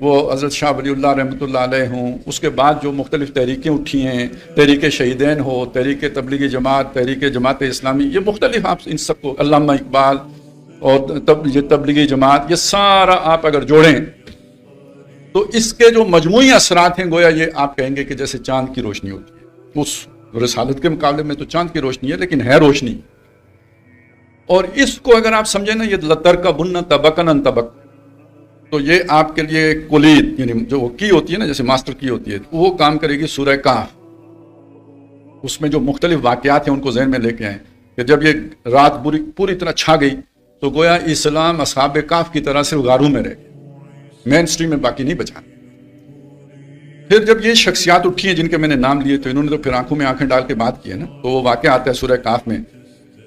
وہ حضرت شاہ ولی اللہ رحمۃ اللہ علیہ ہوں، اس کے بعد جو مختلف تحریکیں اٹھی ہیں، تحریک شہیدین ہو، تحریک تبلیغی جماعت، تحریک جماعت اسلامی، یہ مختلف آپ ان سب کو، علامہ اقبال اور یہ تبلیغی جماعت، یہ سارا آپ اگر جوڑیں تو اس کے جو مجموعی اثرات ہیں گویا یہ آپ کہیں گے کہ جیسے چاند کی روشنی ہوتی ہے. اس رسالت کے مقابلے میں تو چاند کی روشنی ہے لیکن ہے روشنی. اور اس کو اگر آپ سمجھیں نا، یہ لترکبن طبقا عن طبق، تو یہ آپ کے لیے کلید، یعنی جو کی ہوتی ہے نا، جیسے ماسٹر کی ہوتی ہے، وہ کام کرے گی سورہ کہف. اس میں جو مختلف واقعات ہیں ان کو ذہن میں لے کے آئیں کہ جب یہ رات پوری طرح چھا گئی تو گویا اسلام اصحاب کہف کی طرح صرف غاروں میں رہ گئے، مین سٹریم میں باقی نہیں بچا. پھر جب یہ شخصیات اٹھی ہیں جن کے میں نے نام لیے، تو انہوں نے تو پھر آنکھوں میں آنکھیں ڈال کے بات کی ہے نا. تو وہ واقعہ آتا ہے سورہ کہف میں،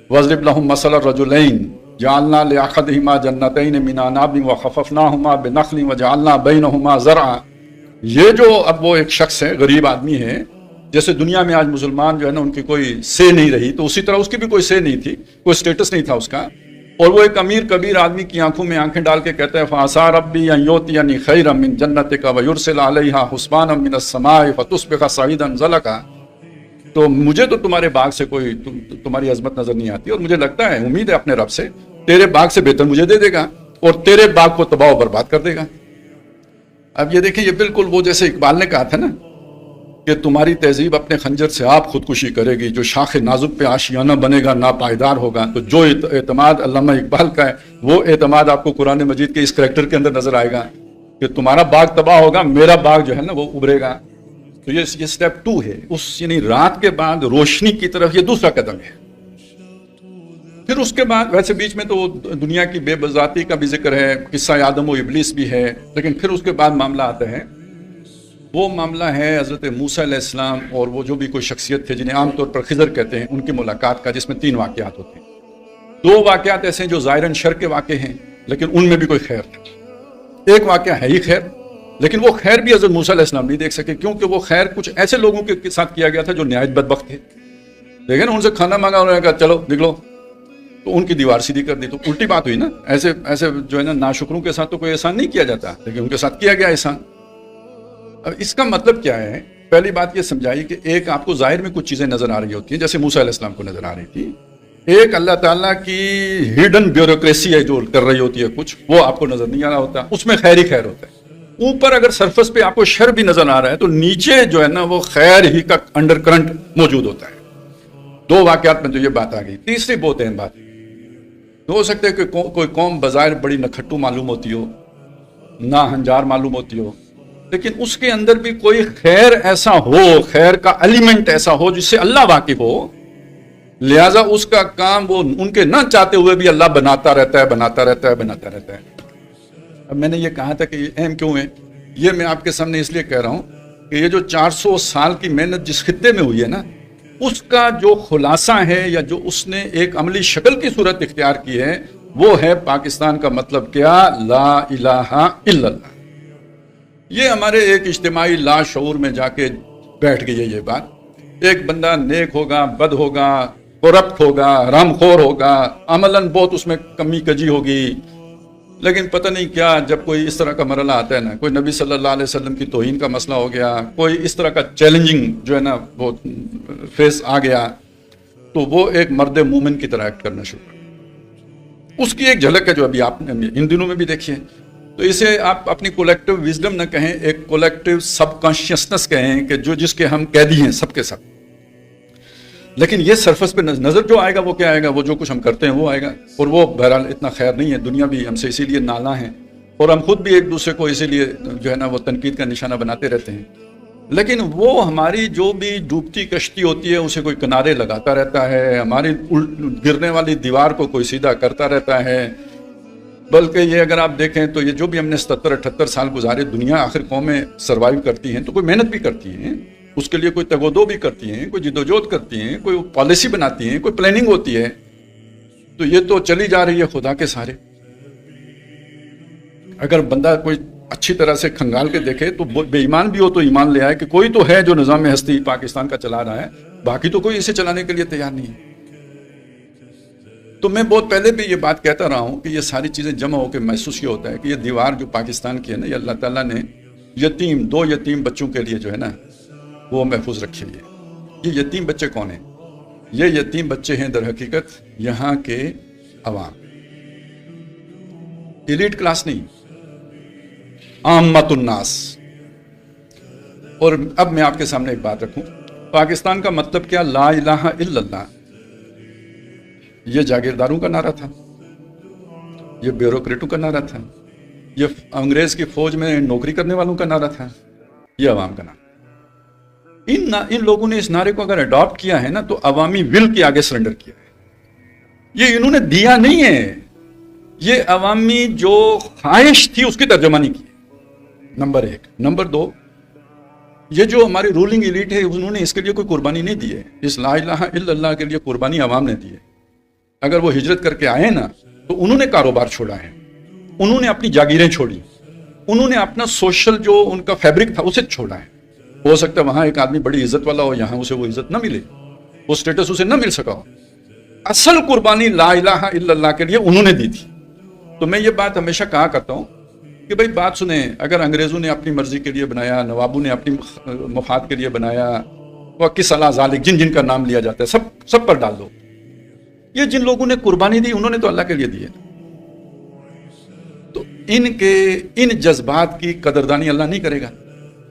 وَاضْرِبْ لَهُم مَثَلَ الرَّجُلَيْنِ جَعَلْنَا لِأَحَدِهِمَا جَنَّتَيْنِ مِنْ أَعْنَابٍ وَخَفَفْنَاهُمَا بِنَخْلٍ وَجَعَلْنَا بَيْنَهُمَا زَرْعًا. یہ جو اب وہ ایک شخص ہے، غریب آدمی ہے، جیسے دنیا میں آج مسلمان جو ہے نا ان کی کوئی سے نہیں رہی، تو اسی طرح اس کی بھی کوئی سے نہیں تھی، کوئی سٹیٹس نہیں تھا اس کا. اور وہ ایک امیر کبیر آدمی کی آنکھوں میں آنکھیں ڈال کے کہتا ہے فَعَسَىٰ رَبِّي أَن يُؤْتِيَنِي خَيْرًا مِّن جَنَّتِكَ وَيُرْسِلَ عَلَيْهَا حُسْبَانًا مِّنَ السَّمَاءِ فَتُصْبِحَ صَعِيدًا زَلَقًا. تو مجھے تو تمہارے باغ سے کوئی تمہاری عظمت نظر نہیں آتی، اور مجھے لگتا ہے، امید ہے اپنے رب سے، تیرے باغ سے بہتر مجھے دے دے گا اور تیرے باغ کو تباہ و برباد کر دے گا. اب یہ دیکھیں، یہ بالکل وہ جیسے اقبال نے کہا تھا نا کہ تمہاری تہذیب اپنے خنجر سے آپ خودکشی کرے گی، جو شاخ نازک پہ آشیانہ بنے گا ناپائیدار ہوگا. تو جو اعتماد علامہ اقبال کا ہے، وہ اعتماد آپ کو قرآن مجید کے اس کریکٹر کے اندر نظر آئے گا کہ تمہارا باغ تباہ ہوگا، میرا باغ جو ہے نا وہ ابھرے گا. تو یہ سٹیپ 2 ہے، یعنی رات کے بعد روشنی کی طرف یہ دوسرا قدم ہے. پھر اس کے بعد ویسے بیچ میں تو دنیا کی بے بذاتی کا بھی ذکر ہے، قصہ آدم و ابلیس بھی ہے، لیکن پھر اس کے بعد معاملہ آتا ہے، وہ معاملہ ہے حضرت موسیٰ علیہ السلام اور وہ جو بھی کوئی شخصیت تھے جنہیں عام طور پر خضر کہتے ہیں، ان کی ملاقات کا، جس میں 3 واقعات ہوتے ہیں. 2 واقعات ایسے ہیں جو ظاہراً شر کے واقع ہیں لیکن ان میں بھی کوئی خیر تھا. ایک واقعہ ہے ہی خیر، لیکن وہ خیر بھی حضرت موسیٰ علیہ السلام نہیں دیکھ سکے، کیونکہ وہ خیر کچھ ایسے لوگوں کے ساتھ کیا گیا تھا جو نہایت بدبخت تھے. لیکن ان سے کھانا مانگا، انہوں نے کہا چلو نکلو، تو ان کی دیوار سیدھی کر دی. تو الٹی بات ہوئی نا. ایسے جو ہے نا ناشکروں کے ساتھ تو کوئی احسان نہیں کیا جاتا، لیکن ان کے ساتھ کیا گیا احسان. اب اس کا مطلب کیا ہے؟ پہلی بات یہ سمجھائی کہ ایک آپ کو ظاہر میں کچھ چیزیں نظر آ رہی ہوتی ہیں، جیسے موسیٰ علیہ السلام کو نظر آ رہی تھی. ایک اللہ تعالیٰ کی ہڈن بیوروکریسی ہے جو کر رہی ہوتی ہے کچھ، وہ آپ کو نظر نہیں آ رہا ہوتا، اس میں خیر ہی خیر ہوتا ہے. اوپر اگر سرفس پہ آپ کو شر بھی نظر آ رہا ہے تو نیچے جو ہے نا وہ خیر ہی کا انڈر کرنٹ موجود ہوتا ہے. 2 واقعات میں تو یہ بات آ گئی. تیسری بہت اہم بات، ہو سکتا ہے کہ کوئی قوم بظاہر بڑی نکھٹو معلوم ہوتی ہو، نہ ہنجار معلوم ہوتی ہو، لیکن اس کے اندر بھی کوئی خیر ایسا ہو، خیر کا ایلیمنٹ ایسا ہو جس سے اللہ واقف ہو، لہذا اس کا کام وہ ان کے نہ چاہتے ہوئے بھی اللہ بناتا رہتا ہے. اب میں نے یہ کہا تھا کہ یہ اہم کیوں ہے، یہ میں آپ کے سامنے اس لیے کہہ رہا ہوں کہ یہ جو 400 سال کی محنت جس خطے میں ہوئی ہے نا، اس کا جو خلاصہ ہے یا جو اس نے ایک عملی شکل کی صورت اختیار کی ہے، وہ ہے پاکستان کا مطلب کیا؟ لا الہ الا اللہ. یہ ہمارے ایک اجتماعی لا شعور میں جا کے بیٹھ گئی ہے یہ بات. ایک بندہ نیک ہوگا، بد ہوگا، کرپٹ ہوگا، حرام خور ہوگا، عملاً بہت اس میں کمی کجی ہوگی، لیکن پتہ نہیں کیا جب کوئی اس طرح کا مرحلہ آتا ہے نا، کوئی نبی صلی اللہ علیہ وسلم کی توہین کا مسئلہ ہو گیا، کوئی اس طرح کا چیلنجنگ جو ہے نا وہ فیس آ گیا، تو وہ ایک مرد مومن کی طرح ایکٹ کرنا شروع کر. اس کی ایک جھلک ہے جو ابھی آپ نے ان دنوں میں بھی دیکھی ہے. تو اسے آپ اپنی کولیکٹیو وزڈم نہ کہیں، ایک کولیکٹیو سب کانشیسنس کہیں کہ جس کے ہم قیدی ہیں سب کے سب. لیکن یہ سرفس پہ نظر جو آئے گا وہ کیا آئے گا؟ وہ جو کچھ ہم کرتے ہیں وہ آئے گا، اور وہ بہرحال اتنا خیر نہیں ہے. دنیا بھی ہم سے اسی لیے نالاں ہیں، اور ہم خود بھی ایک دوسرے کو اسی لیے جو ہے نا وہ تنقید کا نشانہ بناتے رہتے ہیں. لیکن وہ ہماری جو بھی ڈوبتی کشتی ہوتی ہے اسے کوئی کنارے لگاتا رہتا ہے، ہماری گرنے والی دیوار کو کوئی سیدھا کرتا رہتا ہے. بلکہ یہ اگر آپ دیکھیں تو یہ جو بھی ہم نے 77-78 سال گزارے، دنیا آخر قومیں سروائیو کرتی ہیں تو کوئی محنت بھی کرتی ہیں، اس کے لیے کوئی تگودو بھی کرتی ہیں، کوئی جدوجہد کرتی ہیں، کوئی پالیسی بناتی ہیں، کوئی پلاننگ ہوتی ہے. تو یہ تو چلی جا رہی ہے خدا کے سارے. اگر بندہ کوئی اچھی طرح سے کھنگال کے دیکھے تو بے ایمان بھی ہو تو ایمان لے آئے کہ کوئی تو ہے جو نظام ہستی پاکستان کا چلا رہا ہے، باقی تو کوئی اسے چلانے کے لیے تیار نہیں ہے. تو میں بہت پہلے بھی یہ بات کہتا رہا ہوں کہ یہ ساری چیزیں جمع ہو کے محسوس یہ ہوتا ہے کہ یہ دیوار جو پاکستان کی ہے نا، یہ اللہ تعالیٰ نے دو یتیم بچوں کے لیے جو ہے نا وہ محفوظ رکھی ہوئی ہے۔ یہ یتیم بچے کون ہیں؟ یہ یتیم بچے ہیں در حقیقت یہاں کے عوام، ایلیٹ کلاس نہیں، عامت الناس۔ اور اب میں آپ کے سامنے ایک بات رکھوں، پاکستان کا مطلب کیا؟ لا الہ الا اللہ، یہ جاگیرداروں کا نعرہ تھا، یہ بیوروکریٹوں کا نعرہ تھا، یہ انگریز کی فوج میں نوکری کرنے والوں کا نعرہ تھا، یہ عوام کا نعرہ۔ ان لوگوں نے اس نعرے کو اگر اڈاپٹ کیا ہے نا تو عوامی ول کے آگے سرنڈر کیا ہے۔ یہ انہوں نے دیا نہیں ہے، یہ عوامی جو خواہش تھی اس کی ترجمانی کی، نمبر ایک۔ نمبر دو، یہ جو ہماری رولنگ ایلیٹ ہے انہوں نے اس کے لیے کوئی قربانی نہیں دی ہے، اس لا الہ الا اللہ کے لیے قربانی عوام نے دی ہے۔ اگر وہ ہجرت کر کے آئے نا تو انہوں نے کاروبار چھوڑا ہے، انہوں نے اپنی جاگیریں چھوڑی، انہوں نے اپنا سوشل جو ان کا فیبرک تھا اسے چھوڑا ہے۔ ہو سکتا ہے وہاں ایک آدمی بڑی عزت والا ہو، یہاں اسے وہ عزت نہ ملے، وہ سٹیٹس اسے نہ مل سکا ہو۔ اصل قربانی لا الہ الا اللہ کے لیے انہوں نے دی تھی۔ تو میں یہ بات ہمیشہ کہا کرتا ہوں کہ بھائی بات سنیں، اگر انگریزوں نے اپنی مرضی کے لیے بنایا، نوابوں نے اپنی مفاد کے لیے بنایا، وہ کس اللہ ذالک جن کا نام لیا جاتا ہے سب پر ڈال دو۔ یہ جن لوگوں نے قربانی دی انہوں نے تو اللہ کے لیے دی ہے، تو ان جذبات کی قدردانی اللہ نہیں کرے گا،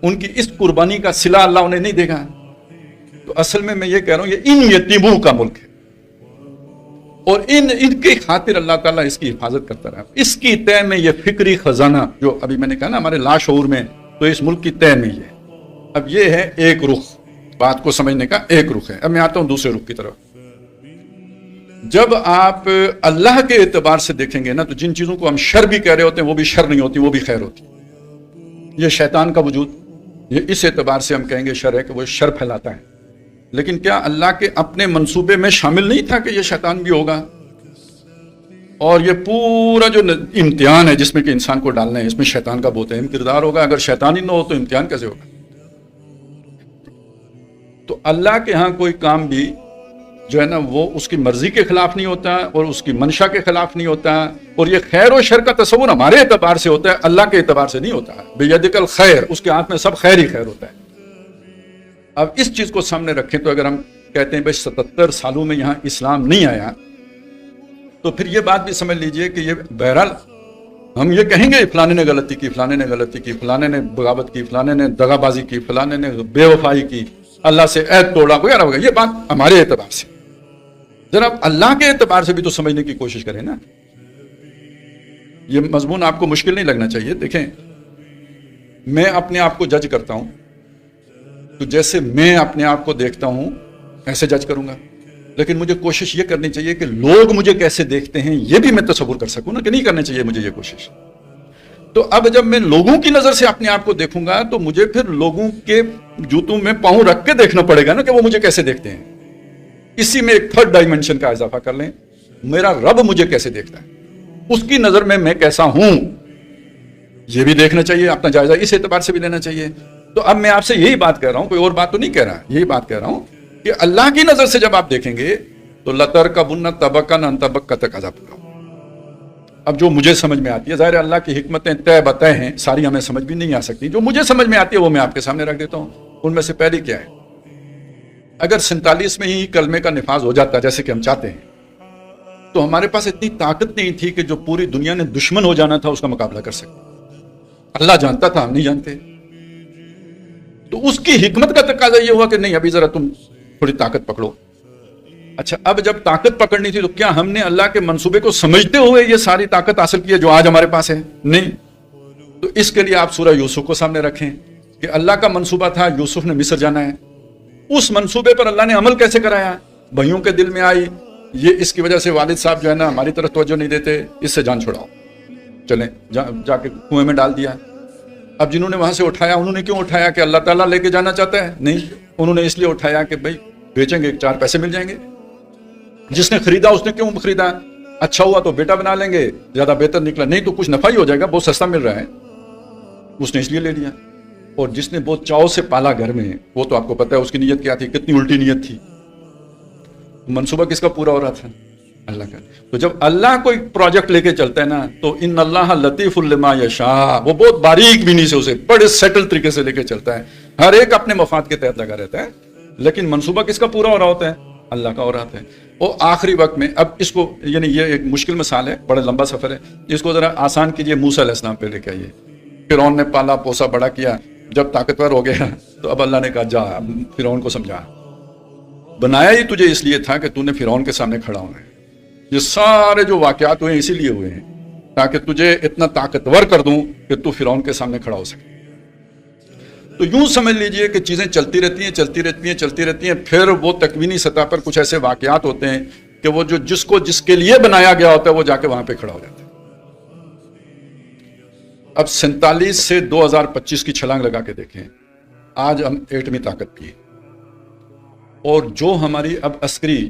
ان کی اس قربانی کا صلہ اللہ انہیں نہیں دے گا۔ تو اصل میں یہ کہہ رہا ہوں یہ ان یتیموں کا ملک ہے، اور ان کی خاطر اللہ تعالیٰ اس کی حفاظت کرتا رہا۔ اس کی تہ میں یہ فکری خزانہ جو ابھی میں نے کہا نا ہمارے لاشعور میں، تو اس ملک کی تہ میں یہ اب یہ ہے ایک رخ، بات کو سمجھنے کا ایک رخ ہے۔ اب میں آتا ہوں دوسرے رخ کی طرف۔ جب آپ اللہ کے اعتبار سے دیکھیں گے نا تو جن چیزوں کو ہم شر بھی کہہ رہے ہوتے ہیں وہ بھی شر نہیں ہوتی، وہ بھی خیر ہوتی۔ یہ شیطان کا وجود، یہ اس اعتبار سے ہم کہیں گے شر ہے کہ وہ شر پھیلاتا ہے، لیکن کیا اللہ کے اپنے منصوبے میں شامل نہیں تھا کہ یہ شیطان بھی ہوگا؟ اور یہ پورا جو امتحان ہے جس میں کہ انسان کو ڈالنا ہے، اس میں شیطان کا بہت اہم کردار ہوگا۔ اگر شیطان ہی نہ ہو تو امتحان کیسے ہوگا؟ تو اللہ کے ہاں کوئی کام بھی جو ہے نا وہ اس کی مرضی کے خلاف نہیں ہوتا اور اس کی منشا کے خلاف نہیں ہوتا، اور یہ خیر و شر کا تصور ہمارے اعتبار سے ہوتا ہے، اللہ کے اعتبار سے نہیں ہوتا۔ بیدک الخیر، اس کے ہاتھ میں سب خیر ہی خیر ہوتا ہے۔ اب اس چیز کو سامنے رکھیں تو اگر ہم کہتے ہیں بھائی 77 سالوں میں یہاں اسلام نہیں آیا، تو پھر یہ بات بھی سمجھ لیجئے کہ یہ بہرحال ہم یہ کہیں گے فلانے نے غلطی کی، فلانے نے غلطی کی، فلانے نے بغاوت کی، فلانے نے دغا بازی کی، فلانے نے بے وفائی کی، اللہ سے عہد توڑا وغیرہ وغیرہ، یہ بات ہمارے اعتبار سے۔ ذرا اللہ کے اعتبار سے بھی تو سمجھنے کی کوشش کریں نا۔ یہ مضمون آپ کو مشکل نہیں لگنا چاہیے۔ دیکھیں، میں اپنے آپ کو جج کرتا ہوں تو جیسے میں اپنے آپ کو دیکھتا ہوں ایسے جج کروں گا، لیکن مجھے کوشش یہ کرنی چاہیے کہ لوگ مجھے کیسے دیکھتے ہیں یہ بھی میں تصور کر سکوں نا، کہ نہیں کرنی چاہیے مجھے یہ کوشش۔ تو اب جب میں لوگوں کی نظر سے اپنے آپ کو دیکھوں گا تو مجھے پھر لوگوں کے جوتوں میں پاؤں رکھ کے دیکھنا پڑے گا نا کہ وہ مجھے کیسے دیکھتے ہیں۔ اسی میں ایک تھرڈ ڈائمنشن کا اضافہ کر لیں، میرا رب مجھے کیسے دیکھتا ہے، اس کی نظر میں کیسا ہوں، یہ بھی دیکھنا چاہیے، اپنا جائزہ اس اعتبار سے بھی لینا چاہیے۔ تو اب میں آپ سے یہی بات کہہ رہا ہوں، کوئی اور بات تو نہیں کہہ رہا، یہی بات کہہ رہا ہوں کہ اللہ کی نظر سے جب آپ دیکھیں گے تو لَتَرْكَبُنَّ طَبَقًا عَن طَبَقَةٍ عَذَابٌ۔ اب جو مجھے سمجھ میں آتی ہے، ظاہر اللہ کی حکمتیں طے بطے ہیں، ساری ہمیں سمجھ بھی نہیں آ سکتی، جو مجھے سمجھ میں آتی ہے وہ میں آپ کے سامنے رکھ دیتا ہوں۔ ان میں سے پہلی کیا ہے، اگر 47 میں ہی کلمے کا نفاذ ہو جاتا جیسے کہ ہم چاہتے ہیں، تو ہمارے پاس اتنی طاقت نہیں تھی کہ جو پوری دنیا نے دشمن ہو جانا تھا اس کا مقابلہ کر سکتے۔ اللہ جانتا تھا، ہم نہیں جانتے، تو اس کی حکمت کا تقاضا یہ ہوا کہ نہیں ابھی ذرا تم تھوڑی طاقت پکڑو۔ اچھا، اب جب طاقت پکڑنی تھی تو کیا ہم نے اللہ کے منصوبے کو سمجھتے ہوئے یہ ساری طاقت حاصل کی ہے جو آج ہمارے پاس ہے؟ نہیں۔ تو اس کے لیے آپ سورہ یوسف کو سامنے رکھیں کہ اللہ کا منصوبہ تھا یوسف نے مصر جانا ہے، اس منصوبے پر اللہ نے عمل کیسے کرایا؟ بھائیوں کے دل میں آئی یہ اس کی وجہ سے والد صاحب جو ہے نا ہماری طرف توجہ نہیں دیتے، اس سے جان چھڑاؤ، چلیں جا کے کنویں میں ڈال دیا۔ اب جنہوں نے وہاں سے اٹھایا انہوں نے کیوں اٹھایا؟ کہ اللہ تعالیٰ لے کے جانا چاہتا ہے؟ نہیں، انہوں نے اس لیے اٹھایا کہ بھائی بیچیں گے 4 پیسے مل جائیں گے۔ جس نے خریدا اس نے کیوں خریدا؟ اچھا ہوا تو بیٹا بنا لیں گے، زیادہ بہتر نکلا نہیں تو کچھ نفع ہی ہو جائے گا، بہت سستا مل رہا ہے، اس نے اس لیے لے لیا۔ اور جس نے بہت چاؤ سے پالا گھر میں، وہ تو آپ کو پتہ ہے اس کی نیت کیا تھی، کتنی الٹی نیت تھی۔ منصوبہ کس کا پورا ہو رہا تھا؟ اللہ کا. تو جب اللہ کوئی پروجیکٹ لے کے چلتا ہے نا تو ان اللہ لطیف لما یشاء، وہ بہت باریک بینی سے اسے بڑے سیٹل طریقے سے لے کے چلتا ہے. ہر ایک اپنے مفاد کے تحت لگا رہتا ہے، لیکن منصوبہ کس کا پورا ہو رہا ہوتا ہے؟ اللہ کا ہو رہا ہوتا ہے. اور آخری وقت میں اب اس کو، یعنی یہ ایک مشکل مثال ہے، بڑا لمبا سفر ہے، اس کو ذرا آسان کیجئے. موسیٰ علیہ السلام پہ لے کے آئیے. فرعون نے پالا پوسا بڑا کیا، جب طاقتور ہو گیا تو اب اللہ نے کہا جا فرعون کو سمجھا. بنایا ہی تجھے اس لیے تھا کہ تو نے فرعون کے سامنے کھڑا ہونا ہے. یہ سارے جو واقعات ہوئے ہیں اسی لیے ہوئے ہیں تاکہ تجھے اتنا طاقتور کر دوں کہ تو فرعون کے سامنے کھڑا ہو سکے. تو یوں سمجھ لیجئے کہ چیزیں چلتی رہتی ہیں. پھر وہ تکوینی سطح پر کچھ ایسے واقعات ہوتے ہیں کہ وہ جو جس کے لیے بنایا گیا ہوتا ہے وہ جا کے وہاں پہ کھڑا ہو جاتا ہے. اب 47 سے 2025 کی چھلانگ لگا کے دیکھیں. آج ہم ایٹمی طاقت کی، اور جو ہماری اب عسکری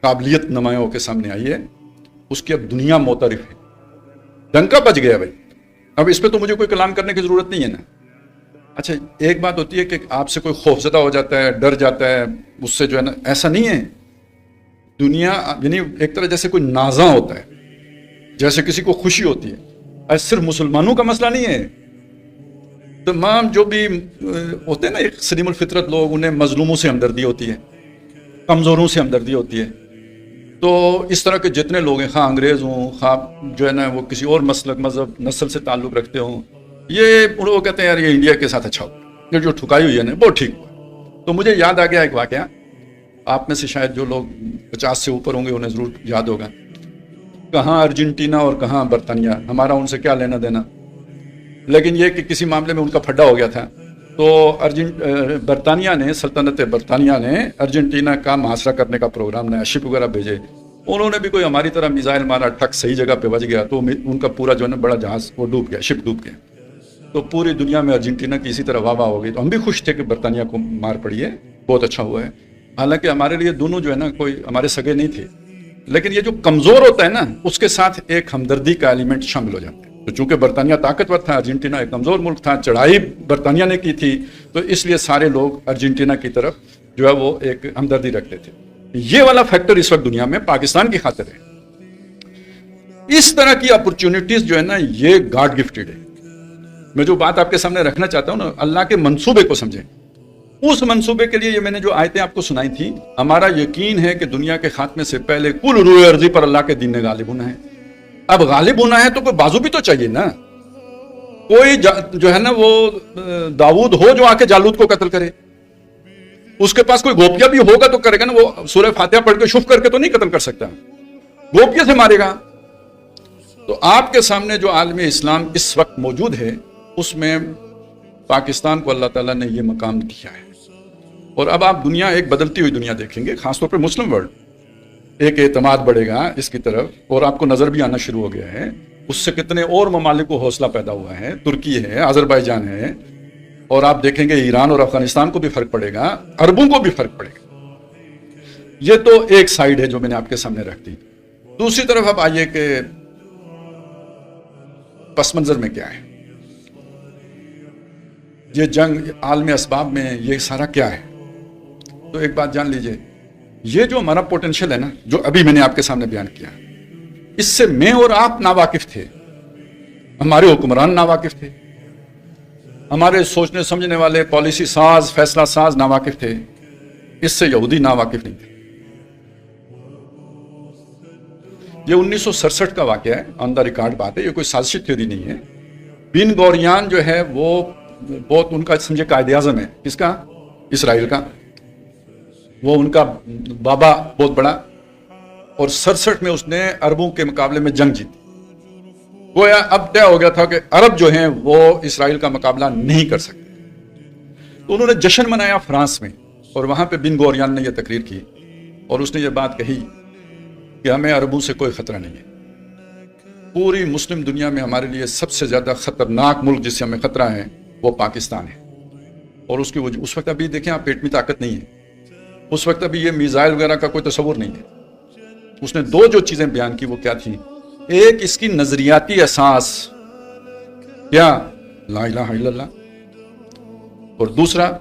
قابلیت نمایاں ہو کے سامنے آئی ہے اس کی اب دنیا معترف ہے. ڈنکا بج گیا بھائی. اب اس پہ تو مجھے کوئی کلام کرنے کی ضرورت نہیں ہے نا. اچھا ایک بات ہوتی ہے کہ آپ سے کوئی خوفزدہ ہو جاتا ہے، ڈر جاتا ہے اس سے، جو ہے نا ایسا نہیں ہے. دنیا یعنی ایک طرح جیسے کوئی نازاں ہوتا ہے، جیسے کسی کو خوشی ہوتی ہے. ایسا صرف مسلمانوں کا مسئلہ نہیں ہے. تمام جو بھی ہوتے ہیں نا ایک سلیم الفطرت لوگ، انہیں مظلوموں سے ہمدردی ہوتی ہے، کمزوروں سے ہمدردی ہوتی ہے. تو اس طرح کے جتنے لوگ ہیں، خواہ انگریز ہوں، خواہ جو ہے نا وہ کسی اور مسلک مذہب نسل سے تعلق رکھتے ہوں، یہ وہ کہتے ہیں یار یہ انڈیا کے ساتھ اچھا ہو، یہ جو ٹھکائی ہوئی ہے نا وہ ٹھیک ہوا. تو مجھے یاد آ گیا ایک واقعہ، آپ میں سے شاید جو لوگ 50 سے اوپر ہوں گے انہیں ضرور یاد ہوگا. کہاں ارجنٹینا اور کہاں برطانیہ، ہمارا ان سے کیا لینا دینا، لیکن یہ کہ کسی معاملے میں ان کا پھڈا ہو گیا تھا. تو برطانیہ نے، سلطنت برطانیہ نے ارجنٹینا کا محاصرہ کرنے کا پروگرام نیا، شپ وغیرہ بھیجے. انہوں نے بھی کوئی ہماری طرح میزائل مارا، ٹھک صحیح جگہ پہ بج گیا تو ان کا پورا جو ہے نا بڑا جہاز وہ ڈوب گیا، شپ ڈوب گیا. تو پوری دنیا میں ارجنٹینا کی اسی طرح واہ واہ ہو گئی. تو ہم بھی خوش تھے کہ برطانیہ کو مار پڑی ہے، بہت اچھا ہوا ہے. حالانکہ ہمارے لیے دونوں جو ہے نا کوئی ہمارے سگے نہیں تھے، لیکن یہ جو کمزور ہوتا ہے نا اس کے ساتھ ایک ہمدردی کا ایلیمنٹ شامل ہو جاتا ہے. تو چونکہ برطانیہ طاقتور تھا، ارجنٹینا ایک کمزور ملک تھا، چڑھائی برطانیہ نے کی تھی، تو اس لیے سارے لوگ ارجنٹینا کی طرف جو ہے وہ ایک ہمدردی رکھتے تھے. یہ والا فیکٹر اس وقت دنیا میں پاکستان کی خاطر ہے. اس طرح کی اپرچونٹیز جو ہے نا یہ گاڈ گفٹڈ ہے. میں جو بات آپ کے سامنے رکھنا چاہتا ہوں نا، اللہ کے منصوبے کو سمجھیں. اس منصوبے کے لیے یہ میں نے جو آیتیں آپ کو سنائی تھی، ہمارا یقین ہے کہ دنیا کے خاتمے سے پہلے کل روح ارضی پر اللہ کے دین نے غالب ہونا ہے. اب غالب ہونا ہے تو کوئی بازو بھی تو چاہیے نا. کوئی جو ہے نا وہ داؤد ہو جو آ کے جالوت کو قتل کرے، اس کے پاس کوئی گوپیا بھی ہوگا تو کرے گا نا. وہ سورہ فاتحہ پڑھ کے شف کر کے تو نہیں قتل کر سکتا، گوپیا سے مارے گا. تو آپ کے سامنے جو عالم اسلام اس وقت موجود ہے اس میں پاکستان کو اللہ تعالیٰ نے یہ مقام دیا ہے. اور اب آپ دنیا ایک بدلتی ہوئی دنیا دیکھیں گے، خاص طور پہ مسلم ورلڈ. ایک اعتماد بڑھے گا اس کی طرف، اور آپ کو نظر بھی آنا شروع ہو گیا ہے. اس سے کتنے اور ممالک کو حوصلہ پیدا ہوا ہے. ترکی ہے، آذربائیجان ہے، اور آپ دیکھیں گے ایران اور افغانستان کو بھی فرق پڑے گا، عربوں کو بھی فرق پڑے گا. یہ تو ایک سائیڈ ہے جو میں نے آپ کے سامنے رکھ دی. دوسری طرف اب آئیے کہ پس منظر میں کیا ہے. یہ جنگ عالمی اسباب میں یہ سارا کیا ہے. تو ایک بات جان لیجئے، یہ جو ہمارا پوٹینشیل ہے نا، جو ابھی میں نے آپ کے سامنے بیان کیا، اس سے میں اور آپ ناواقف تھے، ہمارے حکمران ناواقف تھے، ہمارے سوچنے سمجھنے والے پالیسی ساز، فیصلہ ساز ناواقف تھے. اس سے یہودی ناواقف نہیں تھے. یہ 1967 کا واقعہ ہے، آن دا ریکارڈ بات ہے، یہ کوئی سازشی تھیوری نہیں ہے. بن گوریان جو ہے وہ بہت ان کا سمجھے قائد اعظم ہے. کس کا؟ اسرائیل کا. وہ ان کا بابا بہت بڑا، اور 67 میں اس نے عربوں کے مقابلے میں جنگ جیتی. گویا اب طے ہو گیا تھا کہ عرب جو ہیں وہ اسرائیل کا مقابلہ نہیں کر سکتے. تو انہوں نے جشن منایا فرانس میں، اور وہاں پہ بن گوریان نے یہ تقریر کی اور اس نے یہ بات کہی کہ ہمیں عربوں سے کوئی خطرہ نہیں ہے. پوری مسلم دنیا میں ہمارے لیے سب سے زیادہ خطرناک ملک جس سے ہمیں خطرہ ہے وہ پاکستان ہے. اور اس کی وجہ اس وقت ابھی دیکھیں آپ، پیٹ میں طاقت نہیں ہے. اس وقت ابھی یہ میزائل وغیرہ کا کوئی تصور نہیں ہے. اس نے دو جو چیزیں بیان کی وہ کیا تھی؟ ایک اس کی نظریاتی اساس، کیا؟ لا الہ الا اللہ. اور دوسرا،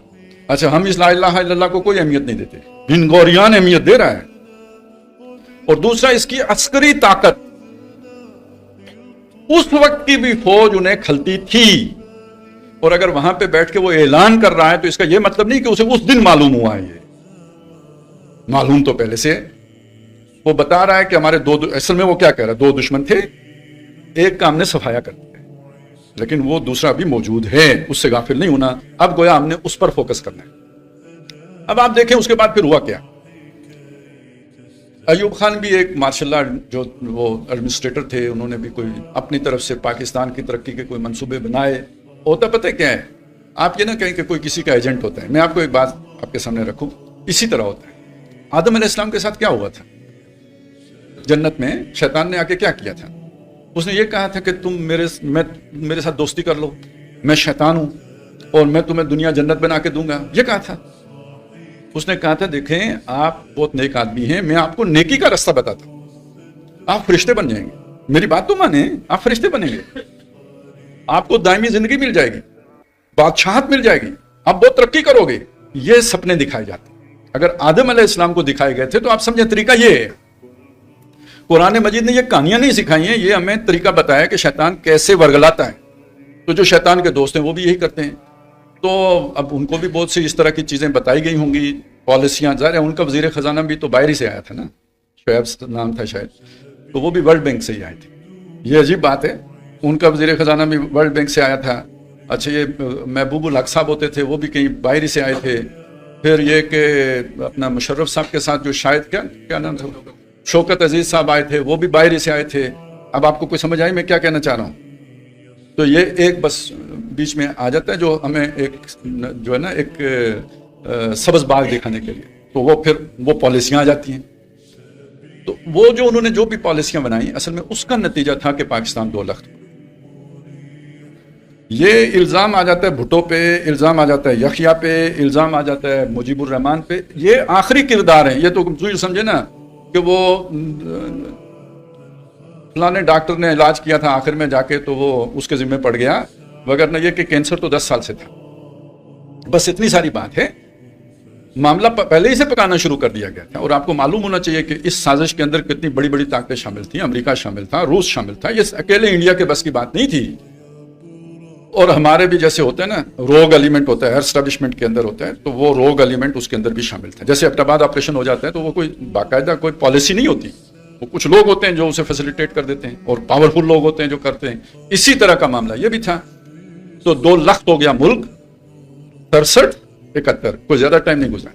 اچھا ہم اس لا الہ الا اللہ کو کوئی اہمیت نہیں دیتے، بن گوریان اہمیت دے رہا ہے. اور دوسرا اس کی عسکری طاقت. اس وقت کی بھی فوج انہیں کھلتی تھی، اور اگر وہاں پہ بیٹھ کے وہ اعلان کر رہا ہے تو اس کا یہ مطلب نہیں کہ اسے اس دن معلوم ہوا ہے، یہ معلوم تو پہلے سے. وہ بتا رہا ہے کہ ہمارے اصل میں وہ کیا کہہ رہا ہے، 2 دشمن تھے، ایک کا ہم نے صفایا کر دیا، لیکن وہ دوسرا بھی موجود ہے، اس سے غافل نہیں ہونا. اب گویا ہم نے اس پر فوکس کرنا ہے. اب آپ دیکھیں اس کے بعد پھر ہوا کیا. ایوب خان بھی ایک ماشاء اللہ جو وہ ایڈمنسٹریٹر تھے، انہوں نے بھی کوئی اپنی طرف سے پاکستان کی ترقی کے کوئی منصوبے بنائے. ہوتا پتہ کیا ہے، آپ یہ نہ کہیں کہ کوئی کسی کا ایجنٹ ہوتا ہے. میں آپ کو ایک بات آپ کے سامنے رکھوں، اسی طرح ہوتا ہے. آدم علیہ السلام کے ساتھ کیا ہوا تھا جنت میں؟ شیطان نے آ کے کیا کیا تھا؟ اس نے یہ کہا تھا کہ تم میرے ساتھ دوستی کر لو، میں شیطان ہوں اور میں تمہیں دنیا جنت بنا کے دوں گا، یہ کہا تھا. اس نے کہا تھا دیکھیں آپ بہت نیک آدمی ہیں، میں آپ کو نیکی کا راستہ بتاتا ہوں، آپ فرشتے بن جائیں گے. میری بات تو مانیں، آپ فرشتے بنیں گے، آپ کو دائمی زندگی مل جائے گی، بادشاہت مل جائے گی، آپ بہت ترقی کرو گے. یہ سپنے دکھائے جاتے ہیں. اگر آدم علیہ السلام کو دکھائے گئے تھے تو آپ سمجھیں طریقہ یہ ہے. قرآن مجید نے یہ کہانیاں نہیں سکھائی ہیں، یہ ہمیں طریقہ بتایا کہ شیطان کیسے ورگلاتا ہے. تو جو شیطان کے دوست ہیں وہ بھی یہی کرتے ہیں. تو اب ان کو بھی بہت سی اس طرح کی چیزیں بتائی گئی ہوں گی، پالیسیاں. ظاہر ہے ان کا وزیر خزانہ بھی تو باہر ہی سے آیا تھا نا، شعیب نام تھا شاید، تو وہ بھی ورلڈ بینک سے ہی آئے تھے. یہ عجیب بات ہے، ان کا وزیر خزانہ بھی ورلڈ بینک سے آیا تھا. اچھا یہ محبوب الحق صاحب ہوتے تھے، وہ بھی کہیں باہر ہی سے آئے تھے. پھر یہ کہ اپنا مشرف صاحب کے ساتھ جو شاید کیا نام تھا، شوکت عزیز صاحب آئے تھے، وہ بھی باہر ہی سے آئے تھے. اب آپ کو کوئی سمجھ آئی میں کیا کہنا چاہ رہا ہوں؟ تو یہ ایک بس بیچ میں آ جاتا ہے جو ہمیں ایک جو ہے نا ایک سبز باغ دکھانے کے لیے، تو وہ پھر وہ پالیسیاں آ جاتی ہیں. تو وہ جو انہوں نے جو بھی پالیسیاں بنائی اصل میں اس کا نتیجہ تھا کہ پاکستان 2 لخت. یہ الزام آ جاتا ہے بھٹو پہ، الزام آ جاتا ہے یحییٰ پہ، الزام آ جاتا ہے مجیب الرحمان پہ. یہ آخری کردار ہیں. یہ تو سمجھے نا کہ وہ فلاں ڈاکٹر نے علاج کیا تھا آخر میں جا کے تو وہ اس کے ذمہ پڑ گیا، وگرنہ یہ کہ کینسر تو 10 سال سے تھا. بس اتنی ساری بات ہے. معاملہ پہلے ہی سے پکانا شروع کر دیا گیا تھا. اور آپ کو معلوم ہونا چاہیے کہ اس سازش کے اندر کتنی بڑی بڑی طاقتیں شامل تھیں. امریکہ شامل تھا، روس شامل تھا. یہ اکیلے انڈیا کے بس کی بات نہیں تھی. اور ہمارے بھی جیسے ہوتا ہے نا روگ ایلیمنٹ ہوتا ہے ہر اسٹیبلشمنٹ کے اندر ہوتا ہے، تو وہ روگ ایلیمنٹ اس کے اندر بھی شامل تھا. جیسے اپٹاباد آپریشن ہو جاتا ہے تو وہ کوئی باقاعدہ کوئی پالیسی نہیں ہوتی، وہ کچھ لوگ ہوتے ہیں جو اسے فیسیلیٹیٹ کر دیتے ہیں اور پاورفل لوگ ہوتے ہیں جو کرتے ہیں. اسی طرح کا معاملہ یہ بھی تھا. تو 2 لخت ہو گیا ملک. 63 71 کوئی زیادہ ٹائم نہیں گزرا.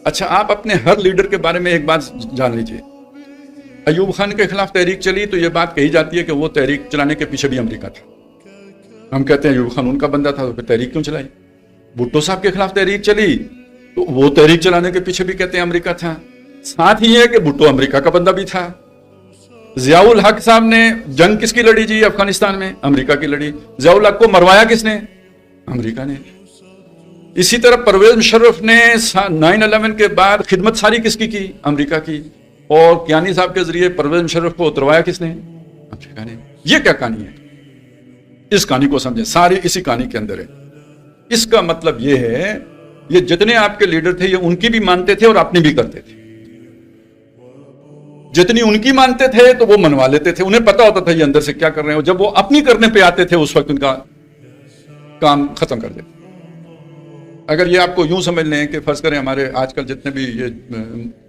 اچھا آپ اپنے ہر لیڈر کے بارے میں ایک بات جان لیجئے. ایوب خان کے خلاف تحریک چلی تو یہ بات کہی جاتی ہے کہ وہ تحریک چلانے کے پیچھے بھی امریکہ تھا. ہم کہتے ہیں ایوب خان ان کا بندہ تھا تو پھر تحریک کیوں چلائی؟ بھٹو صاحب کے خلاف تحریک چلی تو وہ تحریک چلانے کے پیچھے بھی کہتے ہیں امریکہ تھا. ساتھ ہی ہے کہ بھٹو امریکہ کا بندہ بھی تھا. ضیاء الحق صاحب نے جنگ کس کی لڑی جی افغانستان میں؟ امریکہ کی لڑی. ضیاء الحق کو مروایا کس نے؟ امریکہ نے. اسی طرح پرویز مشرف نے 9/11 کے بعد خدمت ساری کس کی؟ امریکہ کی. اور کیانی صاحب کے ذریعے پرویز مشرف کو اتروایا کس نے؟ امریکہ نے. یہ کیا کہانی ہے؟ اس کہانی کو سمجھیں، ساری اسی کہانی کے اندر ہے. اس کا مطلب یہ ہے یہ جتنے آپ کے لیڈر تھے یہ ان کی بھی مانتے تھے اور اپنی بھی کرتے تھے. جتنی ان کی مانتے تھے تو وہ منوا لیتے تھے، انہیں پتا ہوتا تھا یہ اندر سے کیا کر رہے ہیں. جب وہ اپنی کرنے پہ آتے تھے اس وقت ان کا کام ختم کر دیتے. اگر یہ آپ کو یوں سمجھ لیں کہ فرض کریں ہمارے آج کل جتنے بھی یہ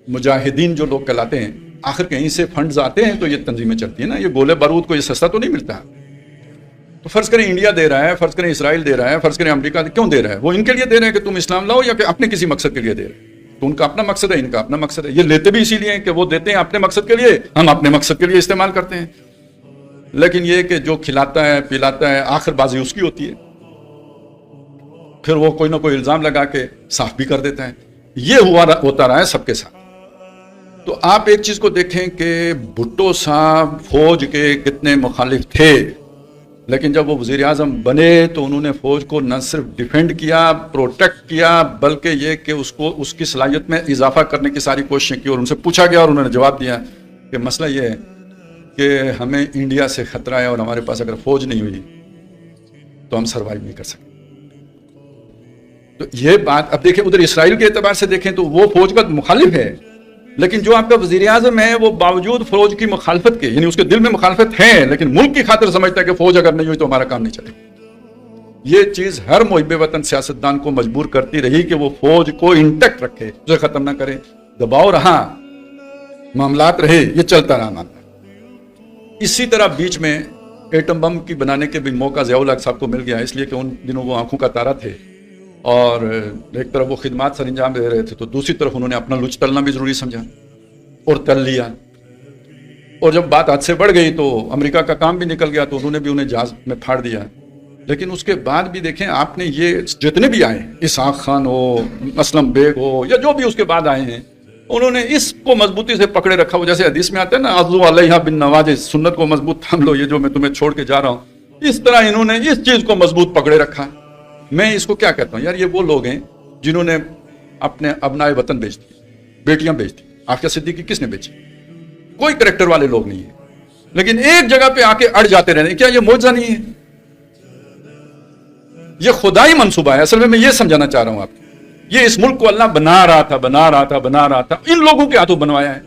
مجاہدین جو لوگ کہلاتے ہیں، آخر کہیں سے فنڈز آتے ہیں تو یہ تنظیمیں چلتی ہیں نا. یہ گولے بارود کو یہ سستا تو نہیں ملتا. تو فرض کریں انڈیا دے رہا ہے، فرض کریں اسرائیل دے رہا ہے، فرض کریں امریکہ کیوں دے رہا ہے؟ وہ ان کے لیے دے رہے ہیں کہ تم اسلام لاؤ، یا کہ اپنے کسی مقصد کے لیے دے رہے ہیں؟ تو ان کا اپنا مقصد ہے، ان کا اپنا مقصد ہے. یہ لیتے بھی اسی لیے ہیں کہ وہ دیتے ہیں اپنے مقصد کے لیے، ہم اپنے مقصد کے لیے استعمال کرتے ہیں. لیکن یہ کہ جو کھلاتا ہے پلاتا ہے آخر بازی اس کی ہوتی ہے. پھر وہ کوئی نہ کوئی الزام لگا کے صاف بھی کر دیتا ہے. یہ ہوتا رہا ہے سب کے ساتھ. تو آپ ایک چیز کو دیکھیں کہ بھٹو صاحب فوج کے کتنے مخالف تھے، لیکن جب وہ وزیر اعظم بنے تو انہوں نے فوج کو نہ صرف ڈیفینڈ کیا، پروٹیکٹ کیا، بلکہ یہ کہ اس کی صلاحیت میں اضافہ کرنے کی ساری کوششیں کی. اور ان سے پوچھا گیا اور انہوں نے جواب دیا کہ مسئلہ یہ ہے کہ ہمیں انڈیا سے خطرہ ہے اور ہمارے پاس اگر فوج نہیں ہوئی تو ہم سروائیو نہیں کر سکتے. تو یہ بات اب دیکھیں ادھر اسرائیل کے اعتبار سے دیکھیں تو وہ فوج کا مخالف ہے، لیکن جو آپ کا وزیر اعظم ہے وہ باوجود فوج کی مخالفت کے، یعنی اس کے دل میں مخالفت ہے لیکن ملک کی خاطر سمجھتا ہے کہ فوج اگر نہیں ہوئی تو ہمارا کام نہیں چلے. یہ چیز ہر محب وطن سیاستدان کو مجبور کرتی رہی کہ وہ فوج کو انٹیکٹ رکھے، اسے ختم نہ کرے. دباؤ رہا، معاملات رہے، یہ چلتا رہا معاملہ. اسی طرح بیچ میں ایٹم بم کی بنانے کے بھی موقع ضیاء الحق صاحب کو مل گیا، اس لیے کہ ان دنوں وہ آنکھوں کا تارا تھے اور ایک طرف وہ خدمات سر انجام دے رہے تھے تو دوسری طرف انہوں نے اپنا لچ تلنا بھی ضروری سمجھا اور تل لیا. اور جب بات حد سے بڑھ گئی تو امریکہ کا کام بھی نکل گیا تو انہوں نے بھی انہیں جہاز میں پھاڑ دیا. لیکن اس کے بعد بھی دیکھیں آپ نے یہ جتنے بھی آئے، اسحاق خان ہو، اسلم بیگ ہو، یا جو بھی اس کے بعد آئے ہیں، انہوں نے اس کو مضبوطی سے پکڑے رکھا. وہ جیسے حدیث میں آتا ہے نا، عضو علیہا بالنواجذ، سنت کو مضبوط تھام لو، یہ جو میں تمہیں چھوڑ کے جا رہا ہوں، اس طرح انہوں نے اس چیز کو مضبوط پکڑے رکھا. میں اس کو کیا کہتا ہوں یار، یہ وہ لوگ ہیں جنہوں نے اپنے ابنائے وطن بیچ دی، بیٹیاں بیچ دی. عافیہ صدیقی کس نے بیچی؟ کوئی کریکٹر والے لوگ نہیں ہیں، لیکن ایک جگہ پہ آ کے اڑ جاتے رہنے. کیا یہ معجزہ نہیں ہے؟ یہ خدائی منصوبہ ہے. اصل میں یہ سمجھانا چاہ رہا ہوں آپ کو، یہ اس ملک کو اللہ بنا رہا تھا، ان لوگوں کے ہاتھوں بنوایا ہے.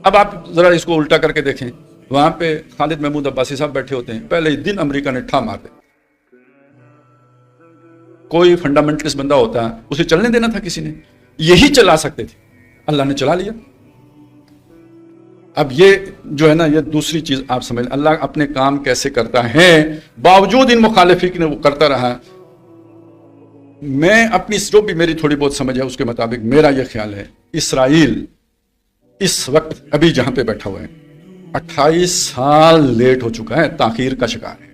اب آپ ذرا اس کو الٹا کر کے دیکھیں، وہاں پہ خالد محمود عباسی صاحب بیٹھے ہوتے ہیں، پہلے ہی دن امریکہ نے ٹھا مار دیا. کوئی فنڈامنٹلسٹ بندہ ہوتا اسے چلنے دینا تھا کسی نے؟ یہی چلا سکتے تھے، اللہ نے چلا لیا. اب یہ جو ہے نا، یہ دوسری چیز آپ سمجھ، اللہ اپنے کام کیسے کرتا ہے باوجود ان مخالفین نے وہ کرتا رہا. میں اپنی جو بھی میری تھوڑی بہت سمجھ ہے اس کے مطابق میرا یہ خیال ہے، اسرائیل اس وقت ابھی جہاں پہ بیٹھا ہوا ہے 28 سال لیٹ ہو چکا ہے، تاخیر کا شکار ہے.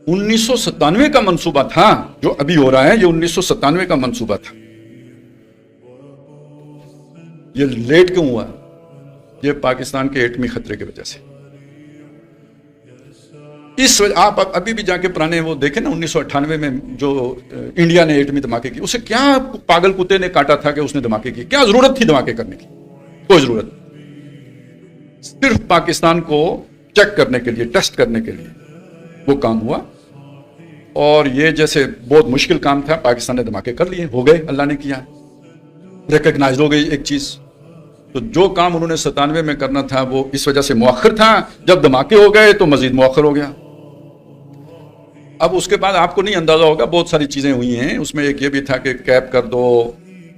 1997 کا منصوبہ تھا جو ابھی ہو رہا ہے، یہ 1997 کا منصوبہ تھا. یہ لیٹ کیوں ہوا؟ یہ پاکستان کے ایٹمی خطرے کی وجہ سے. اس وجہ آپ ابھی بھی جا کے پرانے وہ دیکھیں نا، 1998 میں جو انڈیا نے ایٹمی دھماکے کی، اسے کیا پاگل کتے نے کاٹا تھا کہ اس نے دھماکے کی؟ کیا ضرورت تھی دھماکے کرنے کی؟ کوئی ضرورت نہیں. صرف پاکستان کو چیک کرنے کے لیے، ٹیسٹ کرنے کے لیے وہ کام ہوا. اور یہ جیسے بہت مشکل کام تھا، پاکستان نے دھماکے کر لیے، ہو گئے، اللہ نے کیا، ریکگنائز ہو گئی ایک چیز. تو جو کام انہوں نے 97 میں کرنا تھا وہ اس وجہ سے مؤخر تھا، جب دھماکے ہو گئے تو مزید مؤخر ہو گیا. اب اس کے بعد آپ کو نہیں اندازہ ہوگا، بہت ساری چیزیں ہوئی ہیں. اس میں ایک یہ بھی تھا کہ کیپ کر دو،